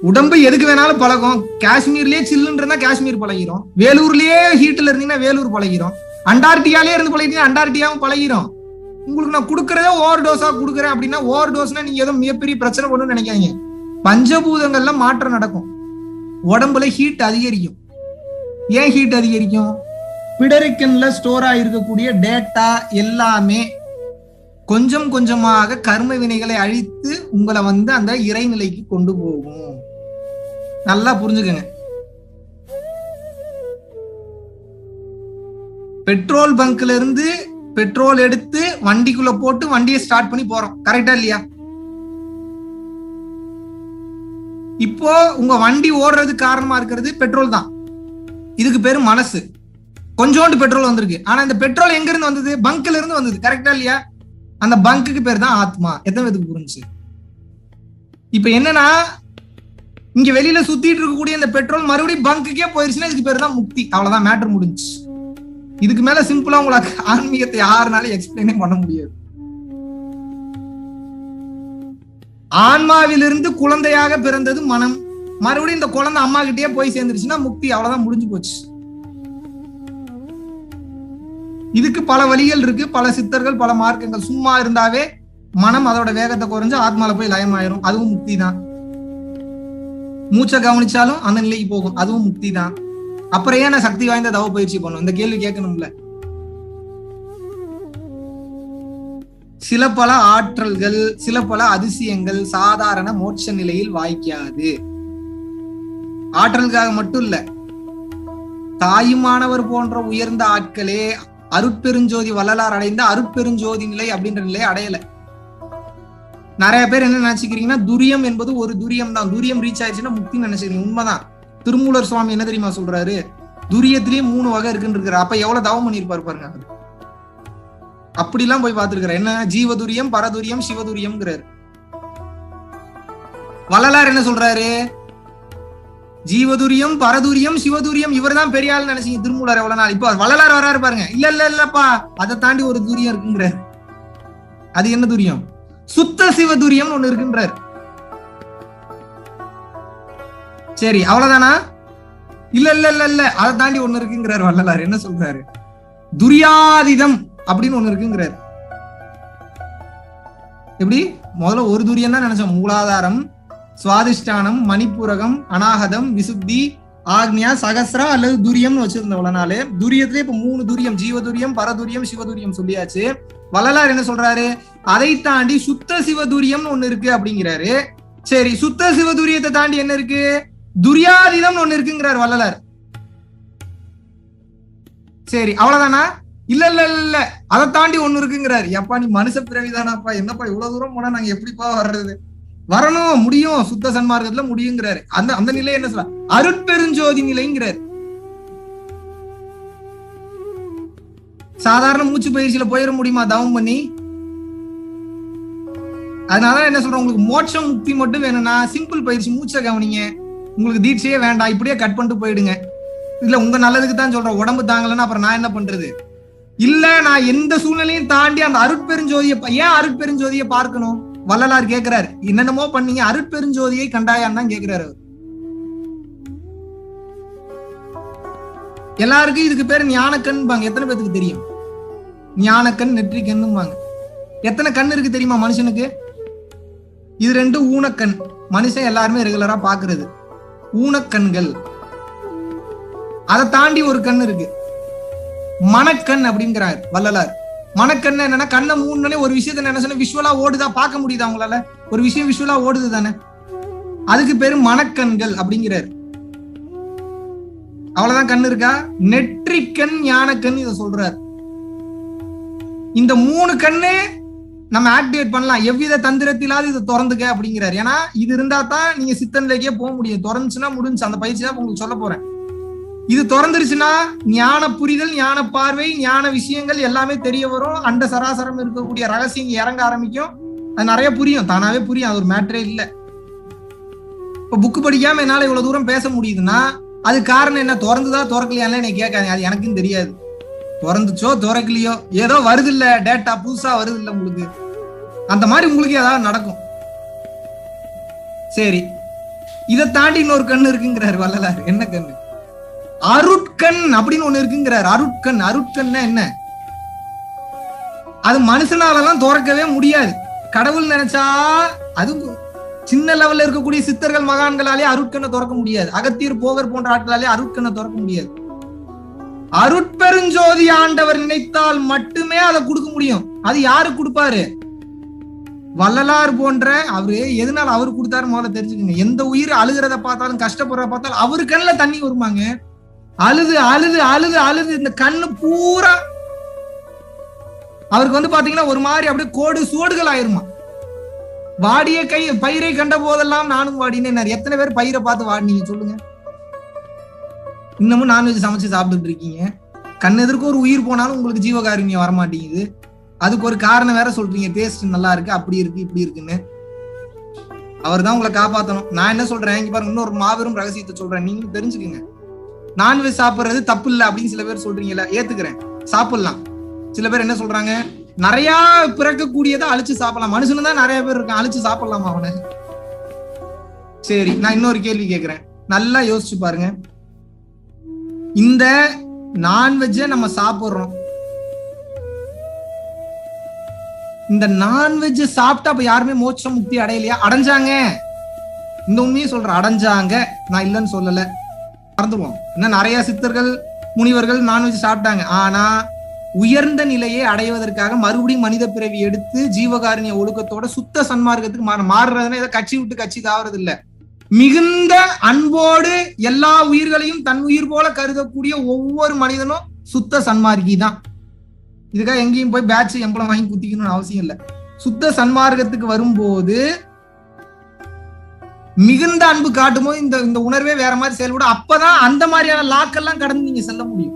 உடம்பு எதுக்கு வேணாலும் பழகும். காஷ்மீர்லயே சில்லுன்னு இருந்தா காஷ்மீர் பழகிரும், வேலூர்லயே ஹீட்ல இருந்தீங்கன்னா வேலூர் பழகிரும், அண்டார்டிகாலே இருந்து பழகிட்டீங்கன்னா அண்டார்டிகாவும் பழகிரும். உங்களுக்கு நான் கொடுக்கறதே ஓவர் டோஸா கொடுக்குறேன் அப்படின்னா, ஓவர் டோஸ்னா நீங்க ஏதோ மிகப்பெரிய பிரச்சனை பண்ணணும்னு நினைக்காதீங்க. பஞ்சபூதங்கள்ல மாற்றம் நடக்கும். உடம்புல ஹீட் அதிகரிக்கும். ஏன் ஹீட் அதிகரிக்கும்? பிடரிக்கன்ல ஸ்டோர் ஆயிருக்கக்கூடிய டேட்டா எல்லாமே கொஞ்சம் கொஞ்சமாக கர்ம வினைகளை அழித்து உங்களை அந்த இறைநிலைக்கு கொண்டு போகும். நல்லா புரிஞ்சுக்கங்க. பெட்ரோல் பங்க்ல இருந்து பெட்ரோல் எடுத்து வண்டிக்குள்ள போட்டு வண்டியை ஸ்டார்ட் பண்ணி போறோம், கரெக்டா இல்லையா? இப்போ உங்க வண்டி ஓடுறதுக்கு காரணமா இருக்கிறது பெட்ரோல் தான். இதுக்கு பேரு மனசு. கொஞ்சோண்டு பெட்ரோல் வந்திருக்கு. ஆனா இந்த பெட்ரோல் எங்க இருந்து வந்தது? பங்க்ல இருந்து வந்தது, கரெக்டா இல்லையா? அந்த பங்குக்கு பேர் தான் ஆத்மா. எத்தனை பேருக்கு புரிஞ்சு? இப்ப என்னன்னா, இங்க வெளியில சுத்திட்டு இருக்கக்கூடிய இந்த பெட்ரோல் மறுபடியும் பங்குக்கே போயிருச்சுன்னா இதுக்கு பேர் தான் முக்தி. அவ்வளவுதான், மேட்டர் முடிஞ்சு. இதுக்கு மேல சிம்பிளா உங்களுக்கு ஆன்மீகத்தை யாருனாலும் எக்ஸ்பிளைனே பண்ண முடியாது. ஆன்மாவிலிருந்து குழந்தையாக பிறந்தது மனம். மறுபடியும் இந்த குழந்தை அம்மா கிட்டே போய் சேர்ந்துருச்சுன்னா முக்தி. அவ்வளவுதான், முடிஞ்சு போச்சு. இதுக்கு பல வழிகள் இருக்கு, பல சித்தர்கள், பல மார்க்கங்கள். சும்மா இருந்தாவே மனம் அதோட வேகத்தை குறைஞ்சு ஆத்மால போய் லயமாயிரும், அதுவும் முக்தி தான். மூச்சை கவனிச்சாலும் அந்த நிலைக்கு போகும், அதுவும் முக்தி தான். அப்புறம் ஏன் சக்தி வாய்ந்த தவ பயிற்சி பண்ணும்? இந்த கேள்வி கேட்கணும்ல. சில பல ஆற்றல்கள், சில பல அதிசயங்கள் சாதாரண மோட்ச நிலையில் வாய்க்காது. ஆற்றலுக்காக மட்டும் இல்ல, தாயுமானவர் போன்ற உயர்ந்த ஆட்களே அருட்பெருஞ்சோதி வள்ளலார் அடைந்த அருட்பெருஞ்சோதி நிலை அப்படின்ற நிலையை அடையல. நிறைய பேர் என்ன நினைச்சுக்கிறீங்கன்னா, துரியம் என்பது ஒரு துரியம் தான், துரியம் ரீச் ஆயிடுச்சுன்னா முக்தி நினைச்சுக்கிறீங்க. உண்மைதான். திருமூலர் சுவாமி என்ன தெரியுமா சொல்றாரு? துரியத்திலயும் 3 வகை இருக்குன்னு. அப்ப எவ்வளவு தவம் பண்ணிருப்பாரு பாருங்க. அப்படிலாம் போய் பார்த்திருக்கிற. என்ன? ஜீவதுரியம், பரதுரியம், சிவதுரியம்ங்கிறாரு. வள்ளலார் என்ன சொல்றாரு? ஜீவதுரியம், பரதுரியம், சிவதுரியம். இவர் தான் பெரிய ஆள் நினைச்சீங்க திருமூலர் எவ்வளவு நாள். இப்ப வள்ளலார் வராரு பாருங்க. இல்லப்பா, அதை தாண்டி ஒரு துரியம் இருக்குங்கிறார். அது என்ன துரியம்? சுத்த சிவதுரியம் ஒண்ணு இருக்குன்றார். சரி, அவ்வளவுதானா? இல்ல அதை தாண்டி ஒண்ணு இருக்குங்கிறார் வள்ளலார். என்ன சொல்றாரு? துரியாதீதம் அப்படின்னு ஒண்ணு இருக்குங்கிறார். எப்படி? முதல்ல ஒரு துரியம் தான் நினைச்சோம். மூலாதாரம், சுவாதிஷ்டானம், மணிப்பூரகம், அநாகதம், விசுத்தி, ஆக்னியா, சகஸ்ரா அல்லது துரியம்னு வச்சிருந்தவளனாலே துரியத்திலே இப்ப 3 துரியம், ஜீவதுரியம், பரதுரியம், சிவதுரியம் சொல்லியாச்சு. வள்ளலார் என்ன சொல்றாரு? அதை தாண்டி சுத்த சிவதுரியம்னு ஒண்ணு இருக்கு அப்படிங்கிறாரு. சரி, சுத்த சிவதுரியத்தை தாண்டி என்ன இருக்கு? துரியாதீதம் ஒண்ணு இருக்குங்கிறார் வள்ளலார். சரி, அவ்வளவுதானா? இல்ல அதை தாண்டி ஒண்ணு இருக்குங்கிறார். எப்பா நீ மனுஷ பிறவிதானாப்பா, என்னப்பா இவ்வளவு தூரம் போனா நாங்க எப்படிப்பா வர்றது? வரணும், முடியும், சுத்த சன்மார்க்கத்துல முடியுங்கிறாரு. அந்த நிலை என்ன சொல்ல? அருட்பெருஞ்சோதி நிலைங்கிறார். சாதாரண மூச்சு பயிற்சியில போயிட முடியுமா தவம் பண்ணி? அதனால என்ன சொல்றேன், உங்களுக்கு மோட்சம் முக்தி மட்டும் வேணும்னா சிம்பிள் பயிற்சி, மூச்சை கவனிங்க. உங்களுக்கு தீட்சையே வேண்டாம், இப்படியே கட் பண்ணிட்டு போயிடுங்க. இல்ல உங்க நல்லதுக்கு தான் சொல்றேன். உடம்பு தாங்கலன்னா அப்புறம் நான் என்ன பண்றது? இல்ல நான் எந்த சூழ்நிலையும் தாண்டி அந்த அருட்பெருஞ்சோதியை, ஏன் அருட்பெருஞ்சோதியை பார்க்கணும்? வள்ளலார் கேட்கிறாரு. என்னென்னமோ பண்ணீங்க, அருட்பெருஞ்சோதியை கண்டாயான்னு தான் கேட்கிறாரு. எல்லாருக்கும் இதுக்கு பேரு ஞானக்கண் பாங்க. எத்தனை பேருக்கு தெரியும்? ஞானக்கண், நெற்றிக்கண்ணும்பாங்க. எத்தனை கண் இருக்கு தெரியுமா மனுஷனுக்கு? இது 2 ஊனக்கண். மனுஷன் எல்லாருமே ரெகுலரா பாக்குறது ஊனக்கண்கள். அதை தாண்டி ஒரு கண் இருக்கு, மனக்கண் அப்படிங்கிறார் வள்ளலார். மனக்கண்ணு என்னன்னா கண்ணை மூணுனே ஒரு விஷயத்த என்ன சொன்ன விஷுவலா ஓடுதா, பார்க்க முடியுதா அவங்களால? ஒரு விஷயம் விஷுவலா ஓடுது தானே, அதுக்கு பேரு மனக்கண்கள் அப்படிங்கிறாரு. அவ்வளவுதான் கண்ணு இருக்கா? நெற்றிக்கண், ஞானக்கண் இதை சொல்றாரு. இந்த 3 கண்ணு நம்ம ஆக்டிவேட் பண்ணலாம், எவ்வித தந்திரத்திலாவது இதை திறந்துக்க அப்படிங்கிறாரு. ஏன்னா இது இருந்தா தான் நீங்க சித்தநிலைக்கே போக முடியும். திறந்துச்சுன்னா முடிஞ்சு, அந்த பயிற்சி தான் உங்களுக்கு சொல்ல போறேன். இது திறந்துருச்சுன்னா ஞான புரிதல், ஞான பார்வை, ஞான விஷயங்கள் எல்லாமே தெரிய வரும். அண்ட சராசரம் இருக்கக்கூடிய ரகசியம் இறங்க ஆரம்பிக்கும். அது நிறைய புரியும், தானாவே புரியும். அது ஒரு மேட்டரே இல்லை. இப்ப புக்கு படிக்காம என்னால இவ்வளவு தூரம் பேச முடியுதுன்னா அது காரணம் என்ன? திறந்துதா திறக்கலையான்னு எனக்கு கேட்காது, அது எனக்கும் தெரியாது. திறந்துச்சோ திறக்கலையோ ஏதோ வருது இல்ல, டேட்டா புதுசா வருது இல்ல உங்களுக்கு, அந்த மாதிரி உங்களுக்கு ஏதாவது நடக்கும். சரி, இதை தாண்டி இன்னொரு கண்ணு இருக்குங்கிறாரு வள்ளலார். என்ன கண்ணு? அருட்கண் அப்படின்னு ஒண்ணு இருக்குங்கிறார். அருட்கண், அருட்கண்ணா என்ன? அது மனுஷனாலலாம் திறக்கவே முடியாது. கடவுள் நினைச்சா, அது சின்ன லெவல்ல இருக்கக்கூடிய சித்தர்கள் மகான்களாலே அருட்கண்ணை திறக்க முடியாது. அகத்தியர், போகர் போன்ற ஆட்களாலே அருட்கண்ணை திறக்க முடியாது. அருட்பெருஞ்சோதி ஆண்டவர் நினைத்தால் மட்டுமே அதை கொடுக்க முடியும். அது யாரு கொடுப்பாரு? வள்ளலார் போன்ற அவரு. எதனால அவரு கொடுத்தாரு முதல்ல தெரிஞ்சுக்கங்க. எந்த உயிர் அழுகிறத பார்த்தாலும், கஷ்டப்படுறத பார்த்தாலும் அவரு கண்ணுல தண்ணி வருமாங்க. அழுது அழுது அழுது அழுது இந்த கண்ணு பூரா அவருக்கு பாத்தீங்கன்னா ஒரு மாதிரி அப்படியே கோடு சோடுகள் ஆயிருமா. வாடிய பயிரை கண்ட போதெல்லாம் நானும் வாடினேன். எத்தனை பேர் பயிரை பார்த்து வாடினீங்க சொல்லுங்க? இன்னமும் நான்வெஜ் சமைச்சு சாப்பிட்டுட்டு இருக்கீங்க. கண் எதிர்க்க ஒரு உயிர் போனாலும் உங்களுக்கு ஜீவகாருண்யம் வரமாட்டேங்குது. அதுக்கு ஒரு காரணம் வேற சொல்றீங்க, டேஸ்ட் நல்லா இருக்கு, அப்படி இருக்கு, இப்படி இருக்குன்னு. அவர் தான் உங்களை காப்பாற்றணும். நான் என்ன சொல்றேன் இங்க பாருங்க, இன்னொரு மாபெரும் ரகசியத்தை சொல்றேன், நீங்க தெரிஞ்சுக்குங்க. நான்வெஜ் சாப்பிடுறது தப்பு இல்லை அப்படின்னு சில பேர் சொல்றீங்கல்ல, ஏத்துக்கிறேன், சாப்பிடலாம். சில பேர் என்ன சொல்றாங்க, நிறைய பிறக்கக்கூடியதை அழிச்சு சாப்பிடலாம். மனுஷனு தான் நிறைய பேர் இருக்கான், அழிச்சு சாப்பிடலாமா அவனை? சரி, நான் இன்னொரு கேள்வி கேட்கிறேன், நல்லா யோசிச்சு பாருங்க. இந்த நான்வெஜ்ஜை நம்ம சாப்பிடுறோம், இந்த நான்வெஜ் சாப்பிட்டா அப்ப யாருமே மோட்சம் முக்தி அடையலையா? அடைஞ்சாங்க. இந்த உண்மையை சொல்றேன், அடைஞ்சாங்க, நான் இல்லைன்னு சொல்லல. மறந்துடுவோம். இன்னும் நிறைய சித்தர்கள், முனிவர்கள் நான்வெஜ் சாப்பிட்டாங்க. ஆனா உயர்ந்த நிலையை அடைவதற்காக மறுபடியும் மனித பிறவி எடுத்து ஜீவகாருண்ய ஒழுக்கத்தோட சுத்த சன்மார்க்கத்துக்கு மாறுறதுன்னா இதை கட்சி விட்டு கட்சி தாவறது இல்ல. மிகுந்த அன்போடு எல்லா உயிர்களையும் தன் உயிர் போல கருதக்கூடிய ஒவ்வொரு மனிதனும் சுத்த சன்மார்க்கி தான். இதுக்காக எங்கேயும் போய் பேட்ச் எம்பளம் வாங்கி குத்திக்கணும்னு அவசியம் இல்லை. சுத்த சன்மார்க்கத்துக்கு வரும்போது மிகுந்த அன்பு காட்டுமோ இந்த உணர்வே வேற மாதிரி செயல்படும். அப்பதான் அந்த மாதிரியான லாக்கெல்லாம் கடந்து நீங்க செல்ல முடியும்.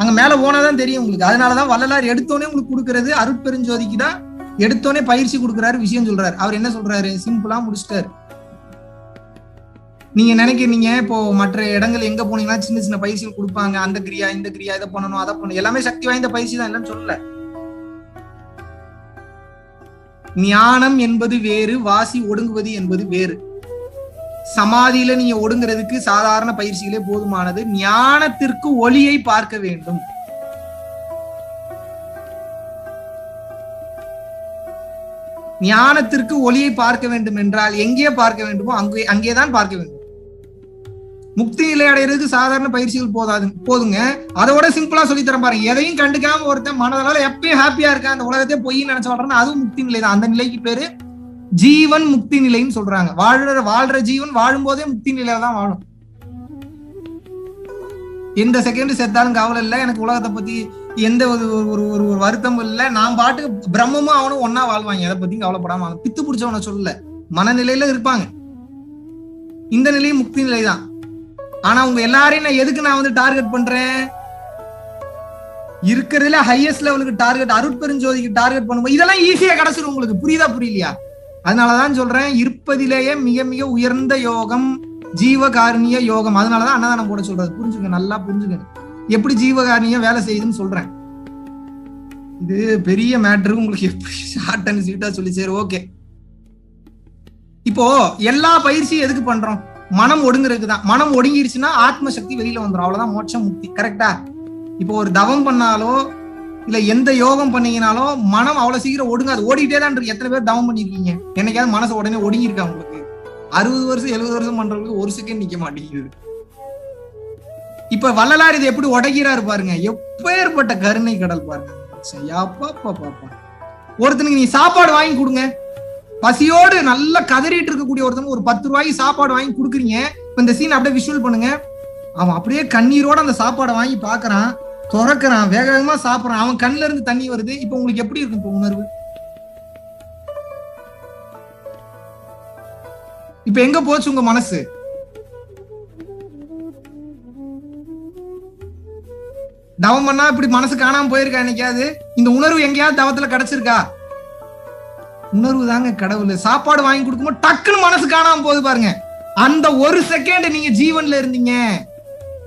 அங்க மேல போனாதான் தெரியும் உங்களுக்கு. அதனாலதான் வள்ளலார் எடுத்தோடனே உங்களுக்கு கொடுக்கறது அருட்பெருஞ்சோதிக்கு தான் எடுத்தோடனே பயிற்சி கொடுக்குறாரு, விஷயம் சொல்றாரு. அவர் என்ன சொல்றாரு, சிம்பிளா முடிச்சிட்டாரு. நீங்க நினைக்கிறீங்க இப்போ மற்ற இடங்கள் எங்க போனீங்கன்னா சின்ன சின்ன பயிற்சிகள் கொடுப்பாங்க, அந்த கிரியா இந்த கிரியா இதை பண்ணணும் அதை பண்ணணும், எல்லாமே சக்தி வாய்ந்த பயிற்சி தான், இல்லைன்னு சொல்லல. ஞானம் என்பது வேறு, வாசி ஒடுங்குவது என்பது வேறு. சமாதியில நீங்க ஒடுங்கிறதுக்கு சாதாரண பயிற்சிகளே போதுமானது. ஞானத்திற்கு ஒளியை பார்க்க வேண்டும். ஞானத்திற்கு ஒளியை பார்க்க வேண்டும் என்றால் எங்கே பார்க்க வேண்டுமோ அங்கேதான் பார்க்க வேண்டும். முக்தி நிலை அடைகிறதுக்கு சாதாரண பயிற்சிகள் போதுங்க. அதோட சிம்பிளா சொல்லி தர பாருங்க. எதையும் கண்டுக்காம ஒருத்தன் மனதால எப்பயும் ஹாப்பியா இருக்கான், அந்த உலகத்தையே பொய்ன்னு நினைச்சு வாழ்றான், அதுவும் முக்தி நிலை தான். அந்த நிலைக்கு பேரு ஜீவன் முக்தி நிலைன்னு சொல்றாங்க. வாழ்ற ஜீவன் வாழும் போதே முக்தி நிலையில தான் வாழும். எந்த செகண்ட் செத்தாலும் கவலை இல்லை, எனக்கு உலகத்தை பத்தி எந்த ஒரு வருத்தமும் இல்லை, நான் பாட்டுக்கு பிரம்மமும் அவனும் ஒன்னா வாழ்வாங்க, எதை பத்தியும் கவலைப்படாம. பித்து பிடிச்சவன சொல்லல, மனநிலையில இருப்பாங்க. இந்த நிலையும் முக்தி நிலை தான். ஆனா உங்க எல்லாரையும் நான் எதுக்கு நான் டார்கெட் பண்றேன், இருக்கிறதுல ஹையஸ்ட் லெவலுக்கு டார்கெட் அருட்பெருஞ்சோதிக்கு டார்கெட் பண்ணும்போது இதெல்லாம் ஈஸியா கிடைச்சிடும் உங்களுக்கு. புரியுதா புரியலையா? அதனாலதான் சொல்றேன், இருப்பதிலேயே மிக மிக உயர்ந்த யோகம் ஜீவகாருண்ய யோகம். அதனாலதான் அன்னதானம் போட சொல்றது. புரிஞ்சுக்க, நல்லா புரிஞ்சுக்க எப்படி ஜீவகாருண்யம் வேலை செய்யுதுன்னு சொல்றேன். இது பெரிய மேட்ரு, உங்களுக்கு எப்படி ஷார்ட் அண்ட் ஸ்வீட்டா சொல்லி சரி ஓகே. இப்போ எல்லா பயிற்சியும் எதுக்கு பண்றோம்? மனம் ஒடுங்குறதுக்கு தான். மனம் ஒடுங்கிருச்சுன்னா ஆத்ம சக்தி வெளியில வந்துடும், அவ்வளவுதான் மோட்சம் முக்தி. கரெக்டா? இப்போ ஒரு தவம் பண்ணாலோ இல்ல எந்த யோகம் பண்ணீங்கனாலும் மனம் அவ்வளவு சீக்கிரம் ஒடுங்காது, ஓடிட்டே தான் இருக்கு. எத்தனை பேர் தவம் பண்ணிருக்கீங்க? என்னைக்காவது மனசு உடனே ஒடுங்கி இருக்கா உங்களுக்கு? 60 வருஷம் 70 வருஷம் பண்றவங்களுக்கு ஒரு செகண்ட் நிக்க மாட்டேங்குது. இப்ப வள்ளலார் இதை எப்படி உடைக்கிறாரு பாருங்க, எப்பேற்பட்ட கருணை கடல் பாருங்க. ஒருத்தனுக்கு நீ சாப்பாடு வாங்கி கொடுங்க, பசியோடு நல்லா கதறிட்டு இருக்கக்கூடிய ஒருத்தனுக்கு ஒரு 10 ரூபாய்க்கு சாப்பாடு வாங்கி கொடுக்குறீங்க. இப்ப இந்த சீன் அப்படியே விஷுவல் பண்ணுங்க. அவன் அப்படியே கண்ணீரோட அந்த சாப்பாடை வாங்கி பாக்குறான், துறக்கிறான், வேக வேகமா சாப்பிடறான், அவன் கண்ணுல இருந்து தண்ணி வருது. இப்ப உங்களுக்கு எப்படி இருக்கும் இப்ப உணர்வு? இப்ப எங்க போச்சு உங்க மனசு? தவம் பண்ணா இப்படி மனசு காணாம போயிருக்கா என்னைக்காவது? இந்த உணர்வு எங்கேயாவது தவத்துல கிடைச்சிருக்கா? உணர்வு தாங்க கடவுள். சாப்பாடு வாங்கி கொடுக்கும்போது டக்குன்னு மனசு காணாம போகுது பாருங்க. அந்த ஒரு செகண்ட் நீங்க ஜீவன்ல இருந்தீங்க,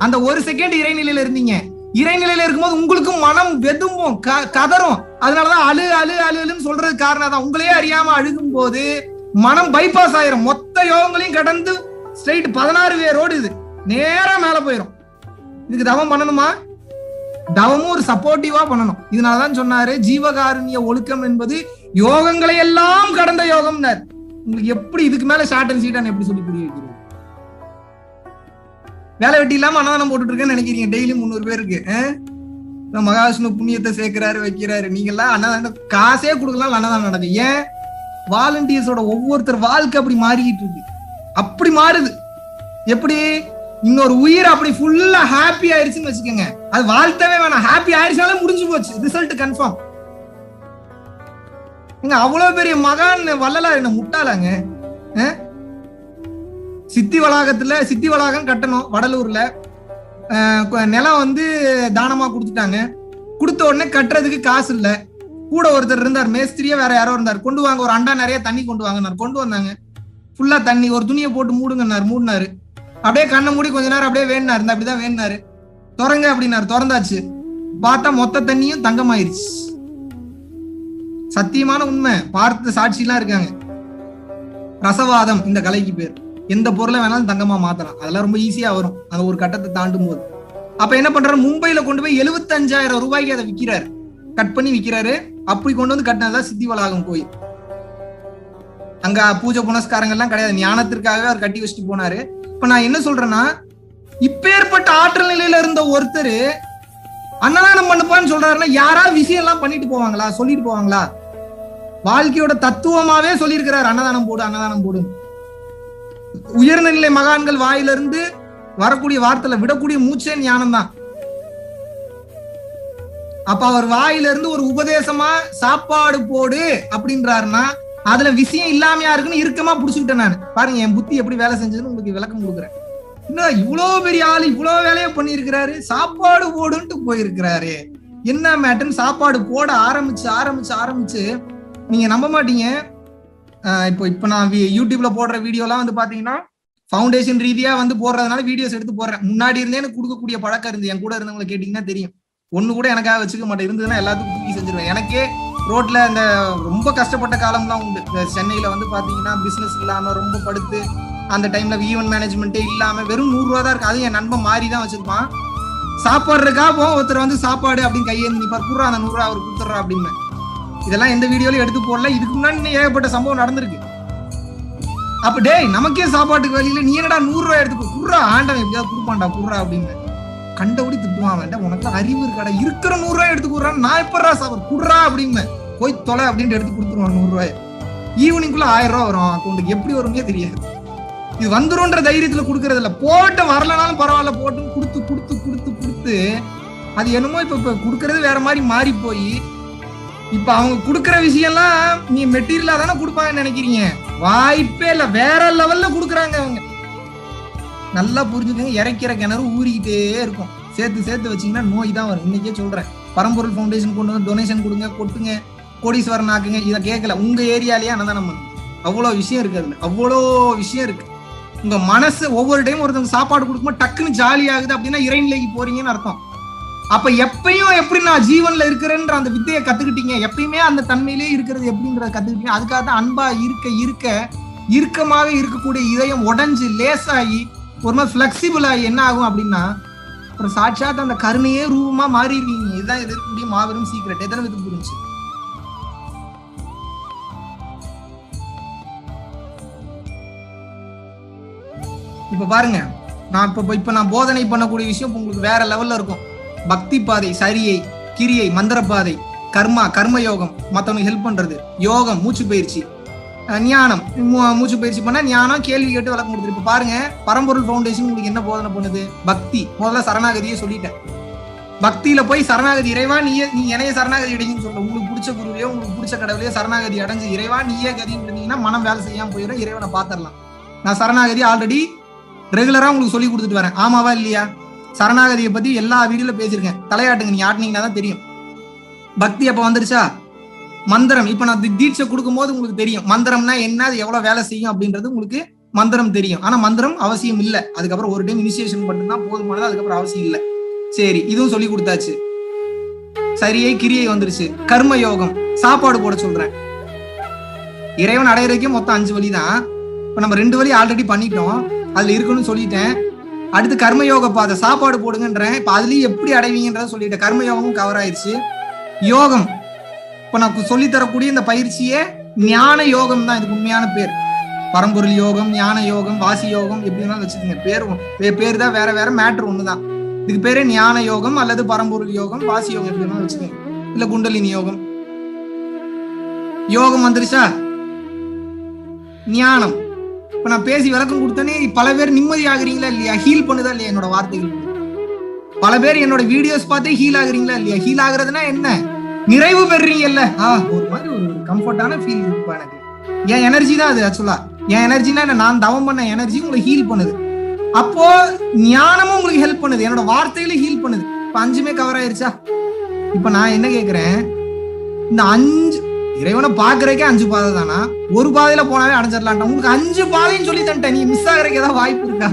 அந்த ஒரு செகண்ட் இறைநிலையில இருந்தீங்க. இறைநிலையில இருக்கும்போது உங்களுக்கு மனம் வெதும்பும், கதரும். அதனாலதான் அழு அழு அழுன்னு சொல்றது காரணம் தான். உங்களையே அறியாம அழுகும் போது மனம் பைபாஸ் ஆயிரும். மொத்த யோகங்களையும் கடந்து ஸ்ட்ரைட் 16 வேரோடு இது நேரா மேல போயிரும். இதுக்கு தவம் பண்ணணுமா? தவமும் ஒரு சப்போர்ட்டிவா பண்ணணும். இதனாலதான் சொன்னாரு ஜீவகாருண்ய ஒழுக்கம் என்பது யோகங்களை எல்லாம் கடந்த யோகம். உங்களுக்கு எப்படி இதுக்கு மேல ஷார்ட் அண்ட் ஸ்வீட் எப்படி சொல்லி புரிய வைக்கிறீங்க? வேலை வெட்டி இல்லாம அன்னதானம் போட்டுட்டு இருக்கேன்னு நினைக்கிறீங்க. டெய்லி 300 பேருக்கு மகாவிஷ்ணு புண்ணியத்தை சேர்க்கிறாரு, வைக்கிறாரு. நீங்க எல்லாம் அன்னதானம் காசே கொடுக்கலாம், அன்னதானம் நடக்குது. ஏன்? வாலண்டியர்ஸோட ஒவ்வொருத்தர் வாழ்க்கை அப்படி மாறிக்கிட்டு இருக்கு. அப்படி மாறுது. எப்படி? இன்னொரு உயிர் அப்படி ஃபுல்லா ஹாப்பி ஆயிடுச்சுன்னு வச்சுக்கோங்க, அது வாழ்த்தவே வேணாம். ஹாப்பி ஆயிடுச்சாலும் முடிஞ்சு போச்சு, ரிசல்ட் கன்ஃபார்ம். அவ்வளவு பெரிய மகான் வள்ளலார் என்ன முட்டாளாங்க? சித்தி வளாகம் கட்டணும் வடலூர்ல, நிலம் தானமா கொடுத்துட்டாங்க. கொடுத்த உடனே கட்டுறதுக்கு காசு இல்ல. கூட ஒருத்தர் இருந்தார், மேஸ்திரியா வேற யாரோ இருந்தார். கொண்டு வாங்க, ஒரு அண்டா நிறைய தண்ணி கொண்டு வாங்க. கொண்டு வந்தாங்க, ஃபுல்லா தண்ணி. ஒரு துணியை போட்டு மூடினாரு. அப்படியே கண்ணை மூடி கொஞ்ச நேரம் அப்படியே வேணாரு, அப்படிதான் வேணாரு. திறங்க அப்படின்னாரு, திறந்தாச்சு. பார்த்தா மொத்த தண்ணியும் தங்கமாயிருச்சு. சத்தியமான உண்மை, பார்த்த சாட்சி எல்லாம் இருக்காங்க. ரசவாதம் இந்த கலைக்கு பேர். எந்த பொருளை வேணாலும் தங்கமா மாத்தலாம், அதெல்லாம் ரொம்ப ஈஸியா வரும் அந்த ஒரு கட்டத்தை தாண்டும் போது. அப்ப என்ன பண்றாரு, மும்பையில கொண்டு போய் 75,000 ரூபாய்க்கு அதை விற்கிறாரு, கட் பண்ணி விற்கிறாரு. அப்படி கொண்டு வந்து கட்டினதான் சித்தி வளாகம் கோயில். அங்க பூஜை புனஸ்காரங்கள் எல்லாம் கிடையாது, ஞானத்திற்காகவே அவர் கட்டி வச்சுட்டு போனாரு. இப்ப நான் என்ன சொல்றேன்னா, இப்பேற்பட்ட ஆற்றல் நிலையில இருந்த ஒருத்தர் அன்னதானம் பண்ணுப்பான்னு சொல்றாருன்னா யாராவது விஷயம் எல்லாம் பண்ணிட்டு போவாங்களா, சொல்லிட்டு போவாங்களா? வாழ்க்கையோட தத்துவமாவே சொல்லியிருக்கிறார், அன்னதானம் போடு அன்னதானம் போடு. உயர்நிலை மகான்கள் வாயிலிருந்து வரக்கூடிய வார்த்தையில விடக்கூடிய மூச்சே ஞானம் தான். அப்ப அவர் வாயிலிருந்து ஒரு உபதேசமா சாப்பாடு போடு அப்படின்றாருன்னா அதுல விஷயம் இல்லாமையா இருக்குன்னு இறுக்கமா புடிச்சுக்கிட்டேன் நான். பாருங்க என் புத்தி எப்படி வேலை செஞ்சதுன்னு உங்களுக்கு விளக்கம் கொடுக்குறேன். இன்னும் இவ்வளவு பெரிய ஆளு இவ்வளவு வேலையை பண்ணியிருக்கிறாரு, சாப்பாடு போடுன்ட்டு போயிருக்கிறாரு. என்ன மேட்டர்னு சாப்பாடு போட ஆரம்பிச்சு நீங்க நம்ப மாட்டீங்க. இப்ப நான் யூடியூப்ல போடுற வீடியோலாம் பாத்தீங்கன்னா ஃபவுண்டேஷன் ரீதியா போடுறதுனால வீடியோஸ் எடுத்து போடுறேன். முன்னாடி இருந்தே எனக்கு கொடுக்கக்கூடிய பழக்கம் இருந்து, என் கூட இருந்தவங்களை கேட்டீங்கன்னா தெரியும். ஒண்ணு கூட எனக்காக வச்சுக்க மாட்டேன், இருந்ததுன்னா எல்லாத்துக்கும் தூக்கி செஞ்சிருவேன். எனக்கே ரோட்ல இந்த ரொம்ப கஷ்டப்பட்ட காலம்லாம் உண்டு. சென்னையில பாத்தீங்கன்னா பிசினஸ் இல்லாம ரொம்ப படுத்து, அந்த டைம்ல ஈவென்ட் மேனேஜ்மெண்ட்டே இல்லாம வெறும் 100 ரூபா தான் இருக்கு. அது என் நண்பன் மாறி தான் வச்சிருப்பான். சாப்பாடுறக்கா ஒருத்தர் சாப்பாடு அப்படின்னு கையேந்து நிப்பார், குடுறா அந்த 100 ரூபா அவர் கொடுத்துட்றா அப்படின்னு. இதெல்லாம் எந்த வீடியோலயும் எடுத்து போடல. இதுக்கு முன்னாடி ஏகப்பட்ட சம்பவம் நடந்திருக்கு. அப்ப டேய் நமக்கே சாப்பாட்டுக்கு வழியில நீ என்னடா 100 ரூபாய் எடுத்து குடுறா, ஆண்டவன் எப்படியாவது கொடுப்பான்டா குடுறா அப்படின்னு கண்டபடி திட்டுவான். வேண்டாம் உனக்கு அறிவு இருக்காடா, இருக்கிற 100 ரூபாய் எடுத்து கொடுறான்னு நான் எப்படா சாப்பாடு குடுறா அப்படின்னு போய் தொலை அப்படின்ட்டு எடுத்து கொடுத்துருவான். 100 ரூபாய் ஈவினிங்குள்ள 1000 ரூபாய் வரும் அக்கௌண்ட்டுக்கு. எப்படி வரும்னே தெரியாது. இது வந்துரும்ன்ற தைரியத்துல கொடுக்கறது இல்ல. போட்டு வரலனாலும் பரவாயில்ல, போட்டு கொடுத்து அது என்னமோ இப்ப கொடுக்கறது வேற மாதிரி மாறி போய் இப்ப அவங்க கொடுக்கற விஷயம்லாம் நீ மெட்டீரியலா தானே கொடுப்பாங்கன்னு நினைக்கிறீங்க. வாய்ப்பே இல்ல, வேற லெவல்ல கொடுக்குறாங்க அவங்க. நல்லா புரிஞ்சுக்கங்க, இறைக்கிற கிணறு ஊறிக்கிட்டே இருக்கும். சேர்த்து வச்சீங்கன்னா நோய் தான் வரும். இன்னைக்கே சொல்றேன், பரம்பொருள் ஃபவுண்டேஷன் கொண்டு வந்து டொனேஷன் கொடுங்க, கொட்டுங்க, கோடீஸ்வரன் ஆக்குங்க. இதை கேட்கல, உங்க ஏரியாலேயே அன்னதானம் பண்ணுங்க. அவ்வளோ விஷயம் இருக்கு அதுல, அவ்வளோ விஷயம் இருக்கு. உங்க மனசு ஒவ்வொரு டைம் ஒருத்தவங்க சாப்பாடு கொடுக்கும்போது டக்குன்னு ஜாலி ஆகுது அப்படின்னா இறைநிலைக்கு போறீங்கன்னு அர்த்தம். அப்ப எப்பயும் எப்படி நான் ஜீவன்ல இருக்கிறேன்ற அந்த வித்தையை கத்துக்கிட்டீங்க, எப்பயுமே அந்த தன்மையிலேயே இருக்கிறது எப்படின்றத கத்துக்கிட்டீங்க. அதுக்காக தான் அன்பா இறுக்கமாக இருக்கக்கூடிய இதயம் உடைஞ்சு லேசாகி ஒரு மாதிரி பிளெக்சிபிள் ஆகி என்ன ஆகும் அப்படின்னா அப்புறம் சாட்சாத் அந்த கருணையே ரூபமா மாறிடுவீங்க. இதுதான் இருக்கக்கூடிய மாபெரும் சீக்ரெட். எத்தனை வித்து புரிஞ்சு? இப்ப பாருங்க, நான் இப்ப நான் போதனை பண்ணக்கூடிய விஷயம் உங்களுக்கு வேற லெவல்ல இருக்கும். பக்தி பாதை, சரியை, கிரியை, மந்திர பாதை, கர்ம யோகம், மத்தவனுக்கு ஹெல்ப் பண்றது. யோகம் மூச்சு பயிற்சி. ஞானம், மூச்சு பயிற்சி பண்ணா ஞானம். கேள்வி கேட்டு விளக்கம் கொடுத்துரு. இப்ப பாருங்க, பரம்பொருள் ஃபவுண்டேஷன் உங்களுக்கு என்ன போதனை பண்ணுது? பக்தி. முதல்ல சரணாகதியே சொல்லிட்டேன். பக்தியில போய் சரணாகதி, இறைவா நீ என்னைய சரணாகதி அடைஞ்சுன்னு சொல்ல. உங்களுக்கு பிடிச்ச குருவையோ உங்களுக்கு பிடிச்ச கடவுளையோ சரணாகதி அடைஞ்சு இறைவா நீயே கதின்னு இருந்தீங்கன்னா மனம் வேலை செய்யாம போயிடும். இறைவனை பாத்திரலாம். நான் சரணாகதி ஆல்ரெடி ரெகுலரா உங்களுக்கு சொல்லி கொடுத்துட்டு வரேன். ஆமாவா இல்லையா? சரணாகதியை பத்தி எல்லா வீடியோல பேசியிருக்கேன். தலையாட்டுங்க, நீங்க ஆட்டினீங்கன்னா தான் தெரியும். பக்தி அப்ப வந்துருச்சா? மந்திரம். இப்ப நான் தீட்சை கொடுக்கும் போது உங்களுக்கு தெரியும் மந்திரம்னா என்ன, அது எவ்வளவு வேலை செய்யும் அப்படின்றது உங்களுக்கு மந்திரம் தெரியும். ஆனா மந்திரம் அவசியம் இல்லை. அதுக்கப்புறம் ஒரு டைம் இனிஷியேஷன் மட்டும்தான் போதுமானது. அதுக்கப்புறம் அவசியம் இல்லை. சரி, இதுவும் சொல்லி கொடுத்தாச்சு. சரியை கிரியை வந்துருச்சு. கர்ம யோகம், சாப்பாடு போட சொல்றேன். இறைவன் அடையிறதுக்கே மொத்தம் 5 வழி தான். இப்ப நம்ம 2 வழி ஆல்ரெடி பண்ணிட்டோம், அதுல இருக்குன்னு சொல்லிட்டேன். அடுத்து கர்மயோக பாதை, சாப்பாடு போடுங்கன்றேன். இப்ப அதுலயும் எப்படி அடைவீங்கன்றத சொல்லிட்டேன். கர்மயோகமும் கவர் ஆயிடுச்சு. யோகம், இப்ப நான் சொல்லி தரக்கூடிய இந்த பயிற்சியே ஞான யோகம் தான். இதுக்கு உண்மையான பேர் பரம்பொருள் யோகம், ஞான யோகம், வாசி யோகம், எப்படி வேணாலும் வச்சுக்கோங்க. பேர் தான் வேற வேற, மேட்டர் ஒண்ணுதான். இதுக்கு பேரே ஞான யோகம் அல்லது பரம்பொருள் யோகம், வாசி யோகம், எப்படி வேணாலும் வச்சுக்கோங்க. இல்ல குண்டலினி யோகம். யோகம் வந்துருச்சா? ஞானம். இப்ப நான் பேசி விளக்கம் கொடுத்தனே பல பேர் நிம்மதி ஆகுறீங்களா இல்லையா? ஹீல் பண்ணுதா இல்லையா என்னோட வார்த்தைகள்? பல பேர் என்னோட வீடியோஸ் பார்த்தே ஹீல் ஆகுறீங்களா இல்லையா? ஹீல் ஆகுறதுன்னா என்ன? நிறைவு பெறுறீங்கல்ல. ஒரு மாதிரி ஒரு கம்ஃபர்டான ஃபீல் இருக்குப்பா எனக்கு. என் எனர்ஜி தான் அது. ஆக்சுவலா என் எனர்ஜினா நான் தவம் பண்ண எனர்ஜி உங்களை ஹீல் பண்ணுது. அப்போ ஞானமும் உங்களுக்கு ஹெல்ப் பண்ணுது. என்னோட வார்த்தையில ஹீல் பண்ணுது. இப்ப 5மே கவர் ஆயிருச்சா? இப்ப நான் என்ன கேக்குறேன், இந்த 5 இறைவனை பாக்குறதுக்கே 5 பாதை தானா? ஒரு பாதையில போனாலே அடைஞ்சிடலாம். உங்களுக்கு 5 பாதைன்னு சொல்லி தந்துட்டேன். நீ மிஸ் ஆகுறதுக்கு ஏதாவது வாய்ப்பு இருக்கா?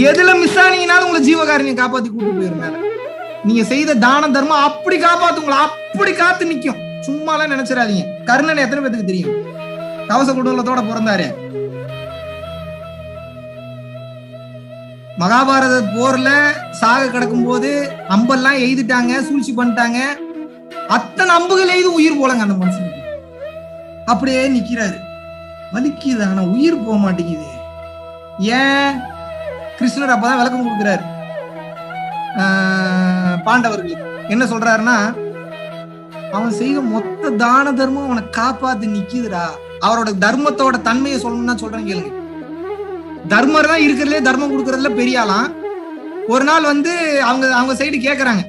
எதுல மிஸ் ஆனீங்கன்னாலும் உங்களை ஜீவகாரணியை காப்பாத்தி கூட்டு போயிருந்தாங்க. நீங்க செய்த தான தர்மம் அப்படி காப்பாத்து, உங்களை அப்படி காத்து நிக்கும். சும்மா எல்லாம் நினைச்சிடாதீங்க. கர்ணன் எத்தனை பேத்துக்கு தெரியும்? கவச குண்டலத்தோட பிறந்தாரு. மகாபாரத போர்ல சாக கிடக்கும் போது அம்பெல்லாம் எய்துட்டாங்க, சூழ்ச்சி பண்ணிட்டாங்க. அத்தனை அம்புகள் எய்து உயிர் போலங்க அந்த மனுஷனுக்கு. அப்படியே நிக்கிறாரு. வலிக்குது, ஆனா உயிர் போக மாட்டேங்குது. ஏன்? கிருஷ்ணர் அப்பதான் விளக்கம் கொடுக்கிறாரு பாண்டவர்களுக்கு. என்ன சொல்றாருன்னா, அவன் செய்த மொத்த தான தர்மம் அவனை காப்பாத்து நிக்குதுடா. அவரோட தர்மத்தோட தன்மையை சொல்லணும்னா சொல்றேன் கேளுங்க. தர்மர் தான் இருக்கிறதுலே தர்மம் கொடுக்கறதுல பெரிய ஆளாம். ஒரு நாள் அவங்க சைடு கேக்குறாங்க,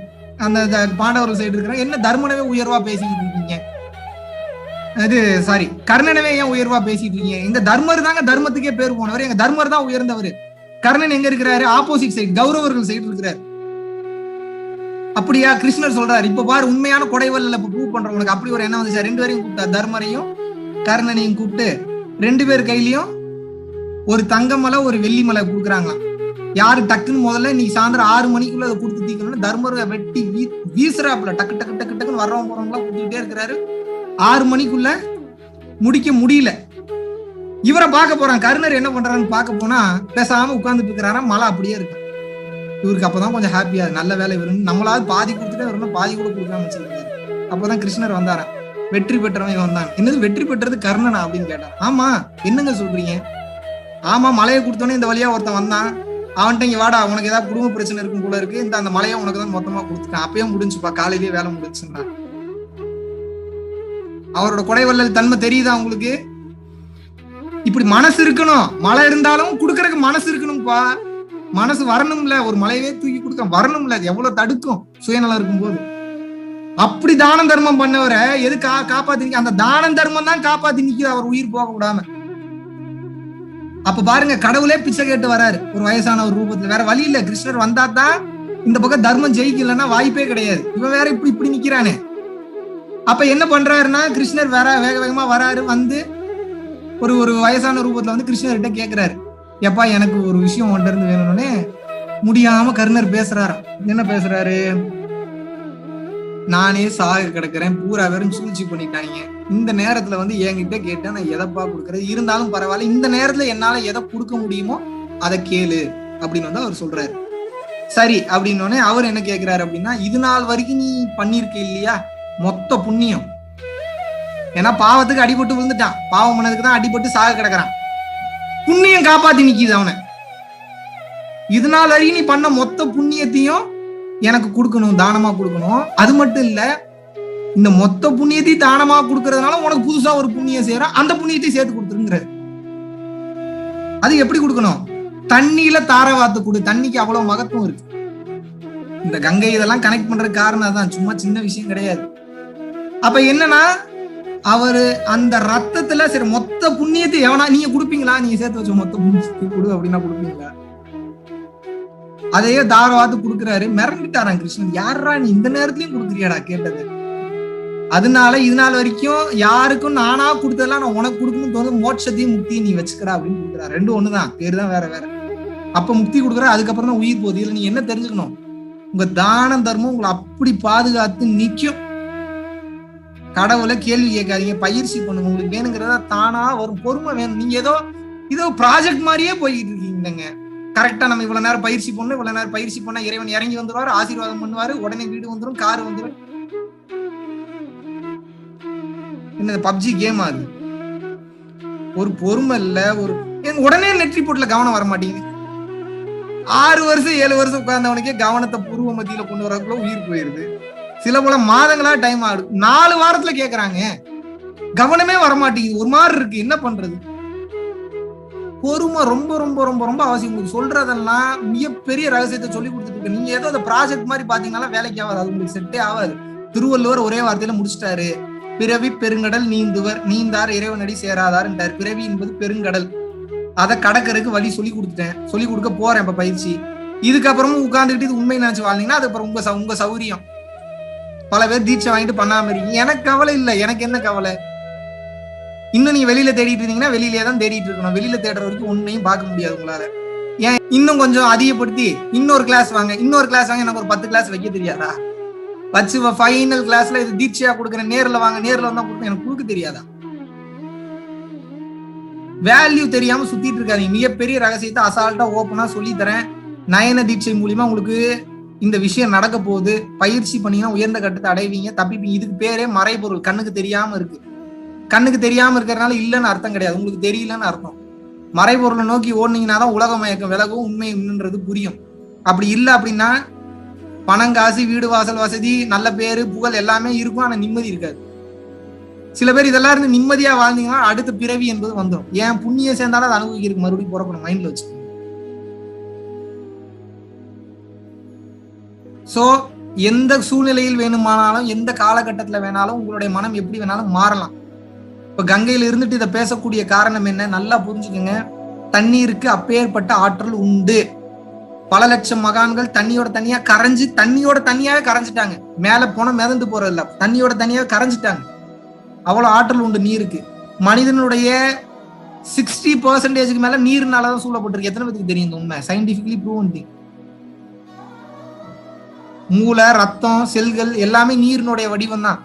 அந்த பாண்டவர்கள் சைடு இருக்கிறாங்க, என்ன தர்மனவே உயர்வா பேசிக்கிட்டு இருக்கீங்க? அது சாரி, கர்ணனவே ஏன் உயர்வா பேசிட்டு இருக்கீங்க? எங்க தர்மர் தாங்க தர்மத்துக்கே பேர் போனவர். எங்க தர்மர் தான் உயர்ந்தவர். கர்ணன் எங்க இருக்கிறாரு? ஆப்போசிட் சைடு, கௌரவர்கள் சைடு இருக்கிறாரு. அப்படியா? கிருஷ்ணர் சொல்றாரு, இப்ப பாரு உண்மையான கொடைவல்ல ப்ரூவ் பண்ற உனக்கு. அப்படி ஒரு எண்ணம் வந்துச்சு. 2 பேரையும் கூப்பிட்டா, தர்மரையும் கர்ணனையும் கூப்பிட்டு 2 பேர் கையிலயும் ஒரு தங்க மலை ஒரு வெள்ளி மலை கொடுக்குறாங்களாம். யாரு டக்குன்னு முதல்ல இன்னைக்கு சாயந்தரம் 6 மணிக்குள்ள அதை கொடுத்து தீக்கணும்னு தர்மரை வெட்டி வீசுறாப்புல. டக்கு டக்கு டக்கு டக்குன்னு வர்றவங்க போறவங்களா கொடுத்துக்கிட்டே இருக்கிறாரு. 6 மணிக்குள்ள முடிக்க முடியல. இவரை பார்க்க போறான். கர்ணர் என்ன பண்றாருன்னு பார்க்க போனா பேசாம உட்கார்ந்துட்டு இருக்கிறாரா. மலை அப்படியே இருக்கு. இவருக்கு அப்பதான் கொஞ்சம் ஹாப்பியா, நல்ல வேலை வரும், நம்மளாவது பாதி கொடுத்துட்டே வரணும், பாதி கூட கொடுக்காம வச்சிருக்காரு. அப்பதான் கிருஷ்ணர் வந்தாராம். வெற்றி பெற்றவன் வந்தான். என்னது வெற்றி பெற்றது கர்ணனா அப்படின்னு கேட்டான். ஆமா, என்னங்க சொல்றீங்க? ஆமா, மலையை கொடுத்தோன்னே இந்த வழியா ஒருத்தன் வந்தான். அவன்கிட்ட இங்க வாடா, உனக்கு ஏதாவது குடும்ப பிரச்சனை இருக்கும் போல இருக்கு, இந்த அந்த மலையை உனக்கு தான் மொத்தமா கொடுத்துட்டான். அப்பயும் முடிஞ்சுப்பா, காலையிலேயே வேலை முடிச்சுன்னா. அவரோட கொடைவல்லல் தன்மை தெரியுதா உங்களுக்கு? இப்படி மனசு இருக்கணும். மழை இருந்தாலும் கொடுக்கறதுக்கு மனசு இருக்கணும்ப்பா. மனசு வரணும்ல. ஒரு மலையவே தூக்கி கொடுக்க வரணும்ல. அது எவ்வளவு தடுக்கும் சுயநலம் இருக்கும் போது. அப்படி தான தர்மம் பண்ணவரை எது காப்பாத்தி? அந்த தான தர்மம் தான் காப்பாத்தி நிக்குது அவர் உயிர் போக விடாம. அப்ப பாருங்க, கடவுளே பிச்சை கேட்டு வராரு ஒரு வயசான ஒரு ரூபத்துல. வேற வழி இல்ல. கிருஷ்ணர் வந்தா தான் இந்த பக்கம் தர்மம் ஜெயிக்கலன்னா வாய்ப்பே கிடையாது. இவன் வேற இப்படி நிக்கிறானே. அப்ப என்ன பண்றாருன்னா, கிருஷ்ணர் வேற வேக வேகமா வராரு. ஒரு வயசான ரூபத்துல கிருஷ்ணர்கிட்ட கேக்குறாரு, எப்பா எனக்கு ஒரு விஷயம் ஒன்றை இருந்து வேணும்னே. முடியாம கர்ணர் பேசுறாராம். என்ன பேசுறாரு? நானே சாக கிடக்குறேன், பூரா பேரும் சூழ்ச்சி பண்ணிட்டாங்க. இந்த நேரத்துல என்கிட்ட கேட்டா நான் எதைப்பா கொடுக்கறது? இருந்தாலும் பரவாயில்ல, இந்த நேரத்துல என்னால எதை கொடுக்க முடியுமோ அதை கேளு அப்படின்னு அவர் சொல்றாரு. சரி அப்படின்னு அவர் என்ன கேட்கிறாரு அப்படின்னா, இது நாள் வரைக்கும் நீ பண்ணிருக்க இல்லையா மொத்த புண்ணியம். ஏன்னா பாவத்துக்கு அடிபட்டு விழுந்துட்டான். பாவம் பண்ணதுக்கு தான் அடிபட்டு சாக கிடக்குறான். புண்ணியம் காப்பாத்தி நிக்குது அவனை. இது நாள் வரைக்கும் நீ பண்ண மொத்த புண்ணியத்தையும் எனக்கு கொடுக்கணும், தானமா கொடுக்கணும். அது மட்டும் இல்ல, இந்த மொத்த புண்ணியத்தையும் தானமா கொடுக்கறதுனால உனக்கு புதுசா ஒரு புண்ணியம் செய்யற, அந்த புண்ணியத்தையும் சேர்த்து கொடுத்துருங்கிறாரு. அது எப்படி கொடுக்கணும்? தண்ணியில தாரவாத்து கொடு. தண்ணிக்கு அவ்வளவு மகத்துவம் இருக்கு. இந்த கங்கை இதெல்லாம் கனெக்ட் பண்ற காரணம் அதான், சும்மா சின்ன விஷயம் கிடையாது. அப்ப என்னன்னா, அவரு அந்த ரத்தத்துல சரி மொத்த புண்ணியத்தை எவனா நீங்க கொடுப்பீங்களா? நீங்க சேர்த்து வச்ச மொத்த புண்ணியத்தை கொடு அப்படின்னா கொடுப்பீங்களா? அதையே தாரவாத்து கொடுக்குறாரு. மிரண்டுட்டாரான் கிருஷ்ணன். யாரா நீ இந்த நேரத்திலயும் கொடுக்குறியாடா கேட்டது. அதனால இது நாள் வரைக்கும் யாருக்கும் நானா கொடுத்ததெல்லாம் நான் உனக்கு கொடுக்கணும்னு தோணுது, மோட்சத்தையும் முக்தியும் நீ வச்சுக்கடா அப்படின்னு கொடுக்குறாரு. ரெண்டும் ஒண்ணுதான், பேரு தான் வேற வேற. அப்ப முக்தி கொடுக்குற, அதுக்கப்புறம் தான் உயிர் போகுது. இதுல நீ என்ன தெரிஞ்சுக்கணும்? உங்க தான தர்மம் உங்களை அப்படி பாதுகாத்து நிக்கும். கடவுளை கேள்வி கேட்காதீங்க, பயிற்சி பண்ணுங்க. உங்களுக்கு வேணுங்கிறதா தானா வரும். பொறுமை வேணும். நீங்க ஏதோ ப்ராஜெக்ட் மாதிரியே போய்கிட்டு இருக்கீங்க. கரெக்டா நம்ம இவ்வளவு நேரம் பயிற்சி பண்ணணும், இவ்வளவு நேரம் பயிற்சி பண்ணா இறைவன் இறங்கி வந்துருவாரு, ஆசீர்வாதம் பண்ணுவாரு, உடனே வீடு வந்துடும், கார் வந்துடும். என்ன பப்ஜி கேம் அது? ஒரு பொறுமை இல்ல. ஒரு உடனே நெற்றி போட்டுல கவனம் வர மாட்டேங்குது. 6 வருஷம் 7 வருஷம் உட்கார்ந்தவனுக்கே கவனத்தை பூர்வ மத்தியில கொண்டு வரக்குள்ள உயிர் போயிருது. சில போல மாதங்களா டைம் ஆகுது. 4 வாரத்துல கேக்குறாங்க, கவனமே வரமாட்டேங்குது. ஒரு மாதிரி இருக்கு, என்ன பண்றது? பொறுமை ரொம்ப ரொம்ப ரொம்ப ரொம்ப அவசியம். உங்களுக்கு சொல்றதெல்லாம் மிகப்பெரிய ரகசியத்தை சொல்லி கொடுத்துட்டு இருக்கு. நீங்க ஏதோ அந்த ப்ராஜெக்ட் மாதிரி பாத்தீங்கன்னா வேலைக்கு ஆகாது, அது உங்களுக்கு செட்டே ஆகாது. திருவள்ளுவர் ஒரே வார்த்தையில முடிச்சிட்டாரு. பிறவி பெருங்கடல் நீந்துவர், நீந்தார் இறைவனடி சேராதார்ன்றார். பிறவி என்பது பெருங்கடல், அதை கடக்கிறதுக்கு வழி சொல்லி கொடுத்துட்டேன், சொல்லி கொடுக்க போறேன் இப்ப பயிற்சி. இதுக்கப்புறமும் உட்கார்ந்துக்கிட்டு இது உண்மை நினைச்சு வாழ்ந்தீங்கன்னா அதுக்கப்புறம் உங்க சௌரியம். பல பேர் தீட்சை வாங்கிட்டு பண்ணாம இருக்கீங்க. எனக்கு கவலை இல்லை. எனக்கு என்ன கவலை? இன்னும் நீங்க வெளியில தேடிட்டு இருந்தீங்கன்னா வெளியிலே தான் தேடிட்டு இருக்கணும். வெளியில தேடுற வரைக்கும் ஒன்னையும் பார்க்க முடியாது உங்களால. ஏன் இன்னும் கொஞ்சம் அதிகப்படுத்தி இன்னொரு கிளாஸ் வாங்க, இன்னொரு கிளாஸ் வாங்க. எனக்கு ஒரு 10 கிளாஸ் வைக்க தெரியாதா? வச்சு ஃபைனல் கிளாஸ்ல இது தீட்சையா கொடுக்குறேன், நேர்ல வாங்க, நேர்ல வந்தா கொடுக்க எனக்கு கொடுக்க தெரியாதா? வேல்யூ தெரியாம சுத்திட்டு இருக்காதீங்க. மிகப்பெரிய ரகசியத்தை அசால்ட்டா ஓப்பனா சொல்லி தரேன். நயன தீட்சை மூலியமா உங்களுக்கு இந்த விஷயம் நடக்க போகுது. பயிற்சி பண்ணீங்கன்னா உயர்ந்த கட்டத்தை அடைவீங்க, தப்பிப்பீங்க. இதுக்கு பேரே மறைபொருள். கண்ணுக்கு தெரியாம இருக்கு. கண்ணுக்கு தெரியாம இருக்கிறதுனால இல்லைன்னு அர்த்தம் கிடையாது, உங்களுக்கு தெரியலன்னு அர்த்தம். மறைபொருளை நோக்கி ஓடுனீங்கன்னா தான் உலக மயக்கம் விலகும், உண்மை என்னன்றது புரியும். அப்படி இல்லை அப்படின்னா பணம், காசு, வீடு, வாசல், வசதி, நல்ல பேரு, புகழ் எல்லாமே இருக்கும், ஆனா நிம்மதி இருக்காது. சில பேர் இதெல்லாம் இருந்து நிம்மதியா வாழ்ந்தீங்கன்னா அடுத்த பிறவி என்பது வந்துடும். ஏன் புண்ணியம் சேர்ந்தாலும் அதை அனுபவிக்கிறதுக்கு மறுபடியும் புறப்படும். மைண்ட்ல வச்சுக்கோங்க. சோ எந்த சூழ்நிலையில் வேணுமானாலும், எந்த காலகட்டத்துல வேணாலும் உங்களுடைய மனம் எப்படி வேணாலும் மாறலாம். இப்ப கங்கையில இருந்துட்டு இதை பேசக்கூடிய காரணம் என்ன? நல்லா புரிஞ்சுக்கோங்க. தண்ணீருக்கு அப்பேற்பட்ட ஆற்றல் உண்டு. பல லட்சம் மகான்கள் தண்ணியோட தண்ணியா கரைஞ்சு, தண்ணியோட தண்ணியாவே கரைஞ்சிட்டாங்க. மேல போன மிதந்து போறது இல்ல, தண்ணியோட தண்ணியாவே கரைஞ்சிட்டாங்க. அவ்வளவு ஆற்றல் உண்டு நீருக்கு. மனிதனுடைய 60% மேல நீர்னாலதான் சூழப்பட்டிருக்கு. எத்தனை பேருக்கு தெரியும் இந்த உண்மை? Scientifically proven thing. மூளை, ரத்தம், செல்கள் எல்லாமே நீரினுடைய வடிவம் தான்.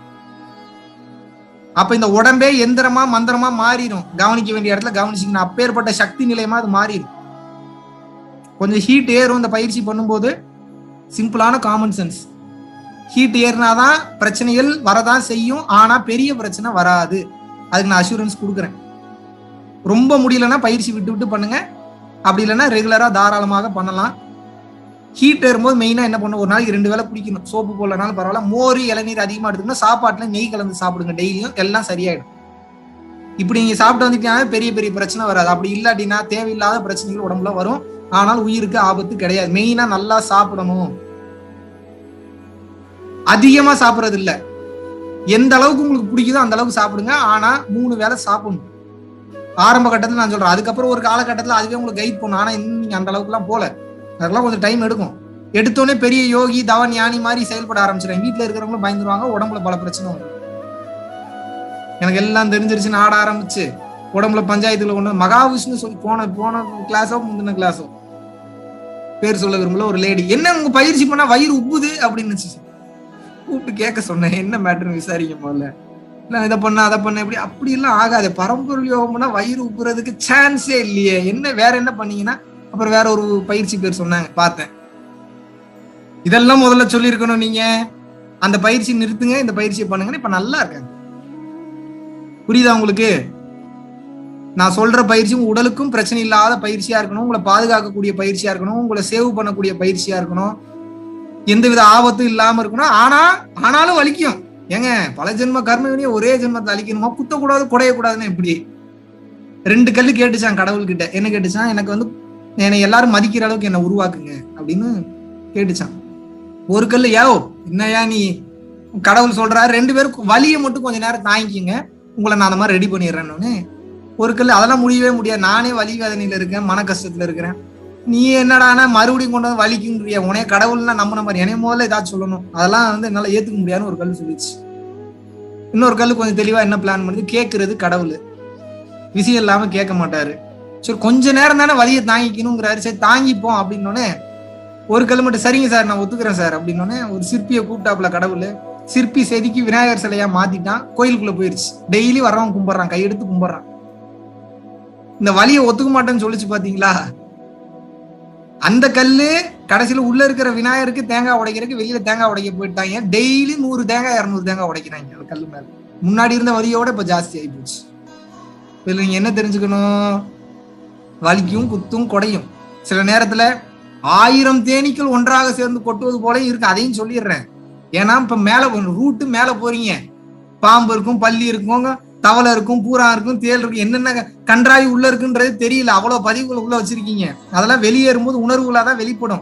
அப்ப இந்த உடம்பே எந்திரமா மந்திரமா மாறிடும். கவனிக்க வேண்டிய இடத்துல கவனிச்சிக்கணும். அப்பேற்பட்ட சக்தி நிலையமா அது மாறிடும். கொஞ்சம் ஹீட் ஏறும் இந்த பயிற்சி பண்ணும்போது. சிம்பிளான காமன் சென்ஸ். ஹீட் ஏறினாதான் பிரச்சனைகள் வரதான் செய்யும், ஆனா பெரிய பிரச்சனை வராது. அதுக்கு நான் அஷூரன்ஸ் கொடுக்குறேன். ரொம்ப முடியலன்னா பயிற்சி விட்டு விட்டு பண்ணுங்க. அப்படி இல்லைன்னா ரெகுலரா தாராளமாக பண்ணலாம். ஹீட் ஏறும்போது மெயினா என்ன பண்ணும்? ஒரு நாளைக்கு 2 வேளை குடிக்கணும். சோப்பு போடலனாலும் பரவாயில்ல. மோர், இளநீர் அதிகமா எடுத்துக்கணும். சாப்பாட்டுல நெய் கலந்து சாப்பிடுங்க டெய்லியும், எல்லாம் சரியாயிடும். இப்படி நீங்க சாப்பிட்டு வந்துட்டீங்கன்னா பெரிய பெரிய பிரச்சனை வராது. அப்படி இல்லாட்டினா தேவையில்லாத பிரச்சனைகள் உடம்புல வரும். ஆனால் உயிருக்கு ஆபத்து கிடையாது. மெயினா நல்லா சாப்பிடணும். அதிகமா சாப்பிடறது இல்ல, எந்த அளவுக்கு உங்களுக்கு பிடிக்குதோ அந்த அளவுக்கு சாப்பிடுங்க. ஆனா 3 வேளை சாப்பிடணும். ஆரம்ப கட்டத்துல நான் சொல்றேன். அதுக்கப்புறம் ஒரு காலகட்டத்துல அதுவே உங்களுக்கு கைட் பண்ணும். ஆனா இன்னும் நீங்க அந்த அளவுக்கு எல்லாம் போல, அதெல்லாம் கொஞ்சம் டைம் எடுக்கும். எடுத்தோடனே பெரிய யோகி, தவ ஞானி மாதிரி செயல்பட ஆரம்பிச்சிடும். வீட்டுல இருக்கிறவங்களும் பயந்துருவாங்க, உடம்புல பல பிரச்சனை வரும். எனக்கு எல்லாம் தெரிஞ்சிருச்சுன்னு ஆட ஆரம்பிச்சு உடம்புல பஞ்சாயத்துல கொண்டு மகாவிஷ்ணு சொல்லி போன கிளாஸோ முந்தின கிளாஸோ பேர் சொல்ல விரும்பல ஒரு லேடி, என்ன உங்க பயிற்சி பண்ணா வயிறு உப்புது அப்படின்னு கூப்பிட்டு கேட்க சொன்னேன். என்ன மேட்டர்னு விசாரிக்க போல. நான் இதை பண்ண அதை பண்ண எப்படி அப்படி எல்லாம் ஆகாது. பரம்பொருள் யோகம்னா வயிறு உப்புறதுக்கு சான்ஸே இல்லையே. என்ன வேற என்ன பண்ணீங்கன்னா அப்புறம் வேற ஒரு பயிற்சி பேர் சொன்னாங்க, பார்த்தேன். இதெல்லாம் முதல்ல சொல்லியிருக்கணும். நீங்க அந்த பயிற்சி நிறுத்துங்க, இந்த பயிற்சியை பண்ணுங்கன்னு இப்ப நல்லா இருக்காங்க. புரியுதா உங்களுக்கு? நான் சொல்ற பயிற்சி உடலுக்கும் பிரச்சனை இல்லாத பயிற்சியா இருக்கணும், உங்களை பாதுகாக்கக்கூடிய பயிற்சியா இருக்கணும், உங்களை சேவ் பண்ணக்கூடிய பயிற்சியா இருக்கணும். எந்தவித ஆபத்தும் இல்லாம இருக்கணும். ஆனாலும் வலிக்கும். ஏங்க பல ஜென்ம கர்மவினியை ஒரே ஜென்மத்தை அழிக்கணுமா? குத்தக்கூடாது குடையக்கூடாதுன்னு எப்படி? 2 கல்லு கேட்டுச்சான் கடவுள்கிட்ட. என்ன கேட்டுச்சான்? எனக்கு வந்து என்னை எல்லாரும் மதிக்கிற அளவுக்கு என்ன உருவாக்குங்க அப்படின்னு கேட்டுச்சான். ஒரு கல்லு, என்னையா நீ கடவுள் சொல்றாரு, 2 பேரும் வலியை மட்டும் கொஞ்ச நேரம் தாங்கிக்கிங்க, உங்களை நான் அந்த மாதிரி ரெடி பண்ணிடுறேன்னு. ஒரு கல்லு, அதெல்லாம் முடியவே முடியாது, நானே வலி வேதனையில இருக்கேன், மன கஷ்டத்துல இருக்கிறேன், நீ என்னடானா மறுபடியும் கொண்டு வந்து வலிக்குங்கிறிய, உனே கடவுள்னா நம்பின மாதிரி என்னைய முதல்ல ஏதாச்சும் சொல்லணும், அதெல்லாம் வந்து என்னால ஏத்துக்க முடியாதுன்னு ஒரு கல்லு சொல்லிச்சு. இன்னொரு கல்லு கொஞ்சம் தெளிவா என்ன பிளான் பண்ணுது, கேட்கறது கடவுள் விஷயம் இல்லாம கேட்க மாட்டாரு. சரி கொஞ்ச நேரம் தானே வலியை தாங்கிக்கணுங்கிறாரு, சரி தாங்கிப்போம் அப்படின்னோடனே ஒரு கல்லு மட்டும் சரிங்க சார் நான் ஒத்துக்கிறேன் சார் அப்படின்னோடனே ஒரு சிற்பியை கூப்பிட்டாப்புல கடவுள். சிற்பி செதுக்கி விநாயகர் சிலையா மாத்திட்டான், கோயிலுக்குள்ள போயிருச்சு. டெய்லி வர்றவன் கும்பிடுறான், கையெடுத்து கும்பிடுறான். இந்த வலியை ஒத்துக்க மாட்டேன்னு சொல்லிச்சு பாத்தீங்களா? அந்த கல்லு கடைசியில உள்ள இருக்கிற விநாயகருக்கு தேங்காய் உடைக்கிறதுக்கு வெளியில தேங்காய் உடைக்க போயிட்டாங்க. டெய்லி 100 தேங்காய் 200 தேங்காய் உடைக்கிறாங்க அந்த கல்லு மேல. முன்னாடி இருந்த வலியோட இப்ப ஜாஸ்தி ஆகி போச்சு. இதுல நீங்க என்ன தெரிஞ்சுக்கணும்? வலிக்கும் குத்தும் கொடையும். சில நேரத்துல 1000 தேனீக்கள் ஒன்றாக சேர்ந்து கொட்டுவது போல இருக்கு, அதையும் சொல்லிடுறேன். ஏன்னா இப்ப மேல ரூட்டு மேல போறீங்க, பாம்பு இருக்கும், பல்லி இருக்கும், தவளை இருக்கும், பூரா இருக்கும், தேல் இருக்கும், என்னென்ன கன்றாவி உள்ள இருக்குன்றது தெரியல, அவ்வளவு பதிவுகள் உள்ள வச்சிருக்கீங்க. அதெல்லாம் வெளியேறும்போது உணர்வுகளாதான் வெளிப்படும்.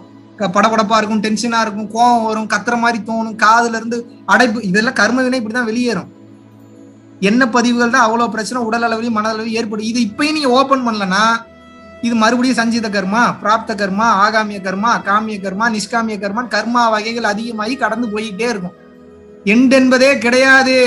படபடப்பா இருக்கும், டென்ஷனா இருக்கும், கோபம் வரும், கத்துற மாதிரி தோணும், காதுல இருந்து அடைப்பு, இதெல்லாம் கர்மவினை இப்படிதான் வெளியேறும். என்ன பதிவுகள் தான் அவ்வளவு பிரச்சனை உடல் அளவிலையும் மன அளவிலும் ஏற்படும். இது இப்பயும் நீங்க ஓபன் பண்ணலன்னா இது மறுபடியும் சஞ்சித கர்மா, பிராப்த கர்மா, ஆகாமிய கர்மா, காமிய கர்மா, நிஷ்காமிய கர்மா, கர்மா வகைகள் அதிகமாகி கடந்து போயிட்டே இருக்கும். எண்ட் என்பதே கிடையாது.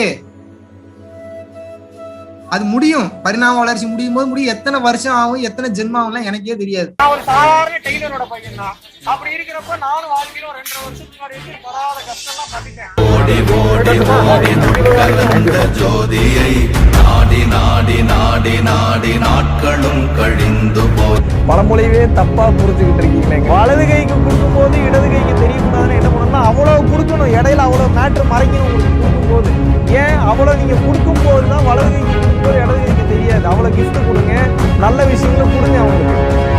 அது முடியும், பரிணாம வளர்ச்சி முடியும் போது முடியும். எத்தனை வருஷம் ஆகும், எத்தனை ஜென்மாவும் எனக்கே தெரியாது. நான் ஒரு சாதாரண டெய்லரோட பையன் தான். அப்படி இருக்கிறப்ப நானும் வாழ்க்கையில 2.5 வருஷத்துக்கு முன்னாடி படாத கஷ்டம்லாம் பண்ணிட்டேன். ஓடி ஓடி ஓடி கலந்த ஜோதியை நாடி நாடி நாடி நாடி நாட்களும் கழிந்து போய் பழமொழியவே தப்பா புரிஞ்சுக்கிட்டு இருக்கீங்க. வலது கைக்கு கொடுக்கும் போது இடது கைக்கு தெரியக்கூடாதுன்னு என்ன பண்ணணும்னா அவ்வளவு கொடுக்கணும், இடையில அவ்வளவு மேட்ரு மறைக்கணும். உங்களுக்கு கொடுக்கும் போது ஏன் அவ்வளவு நீங்க கொடுக்கும் போதுதான் வலது கைக்கு கொடுக்கும்போது இடது கைக்கு தெரியாது. அவ்வளவு கிஃப்ட் கொடுங்க, நல்ல விஷயங்களும் கொடுங்க அவங்களுக்கு.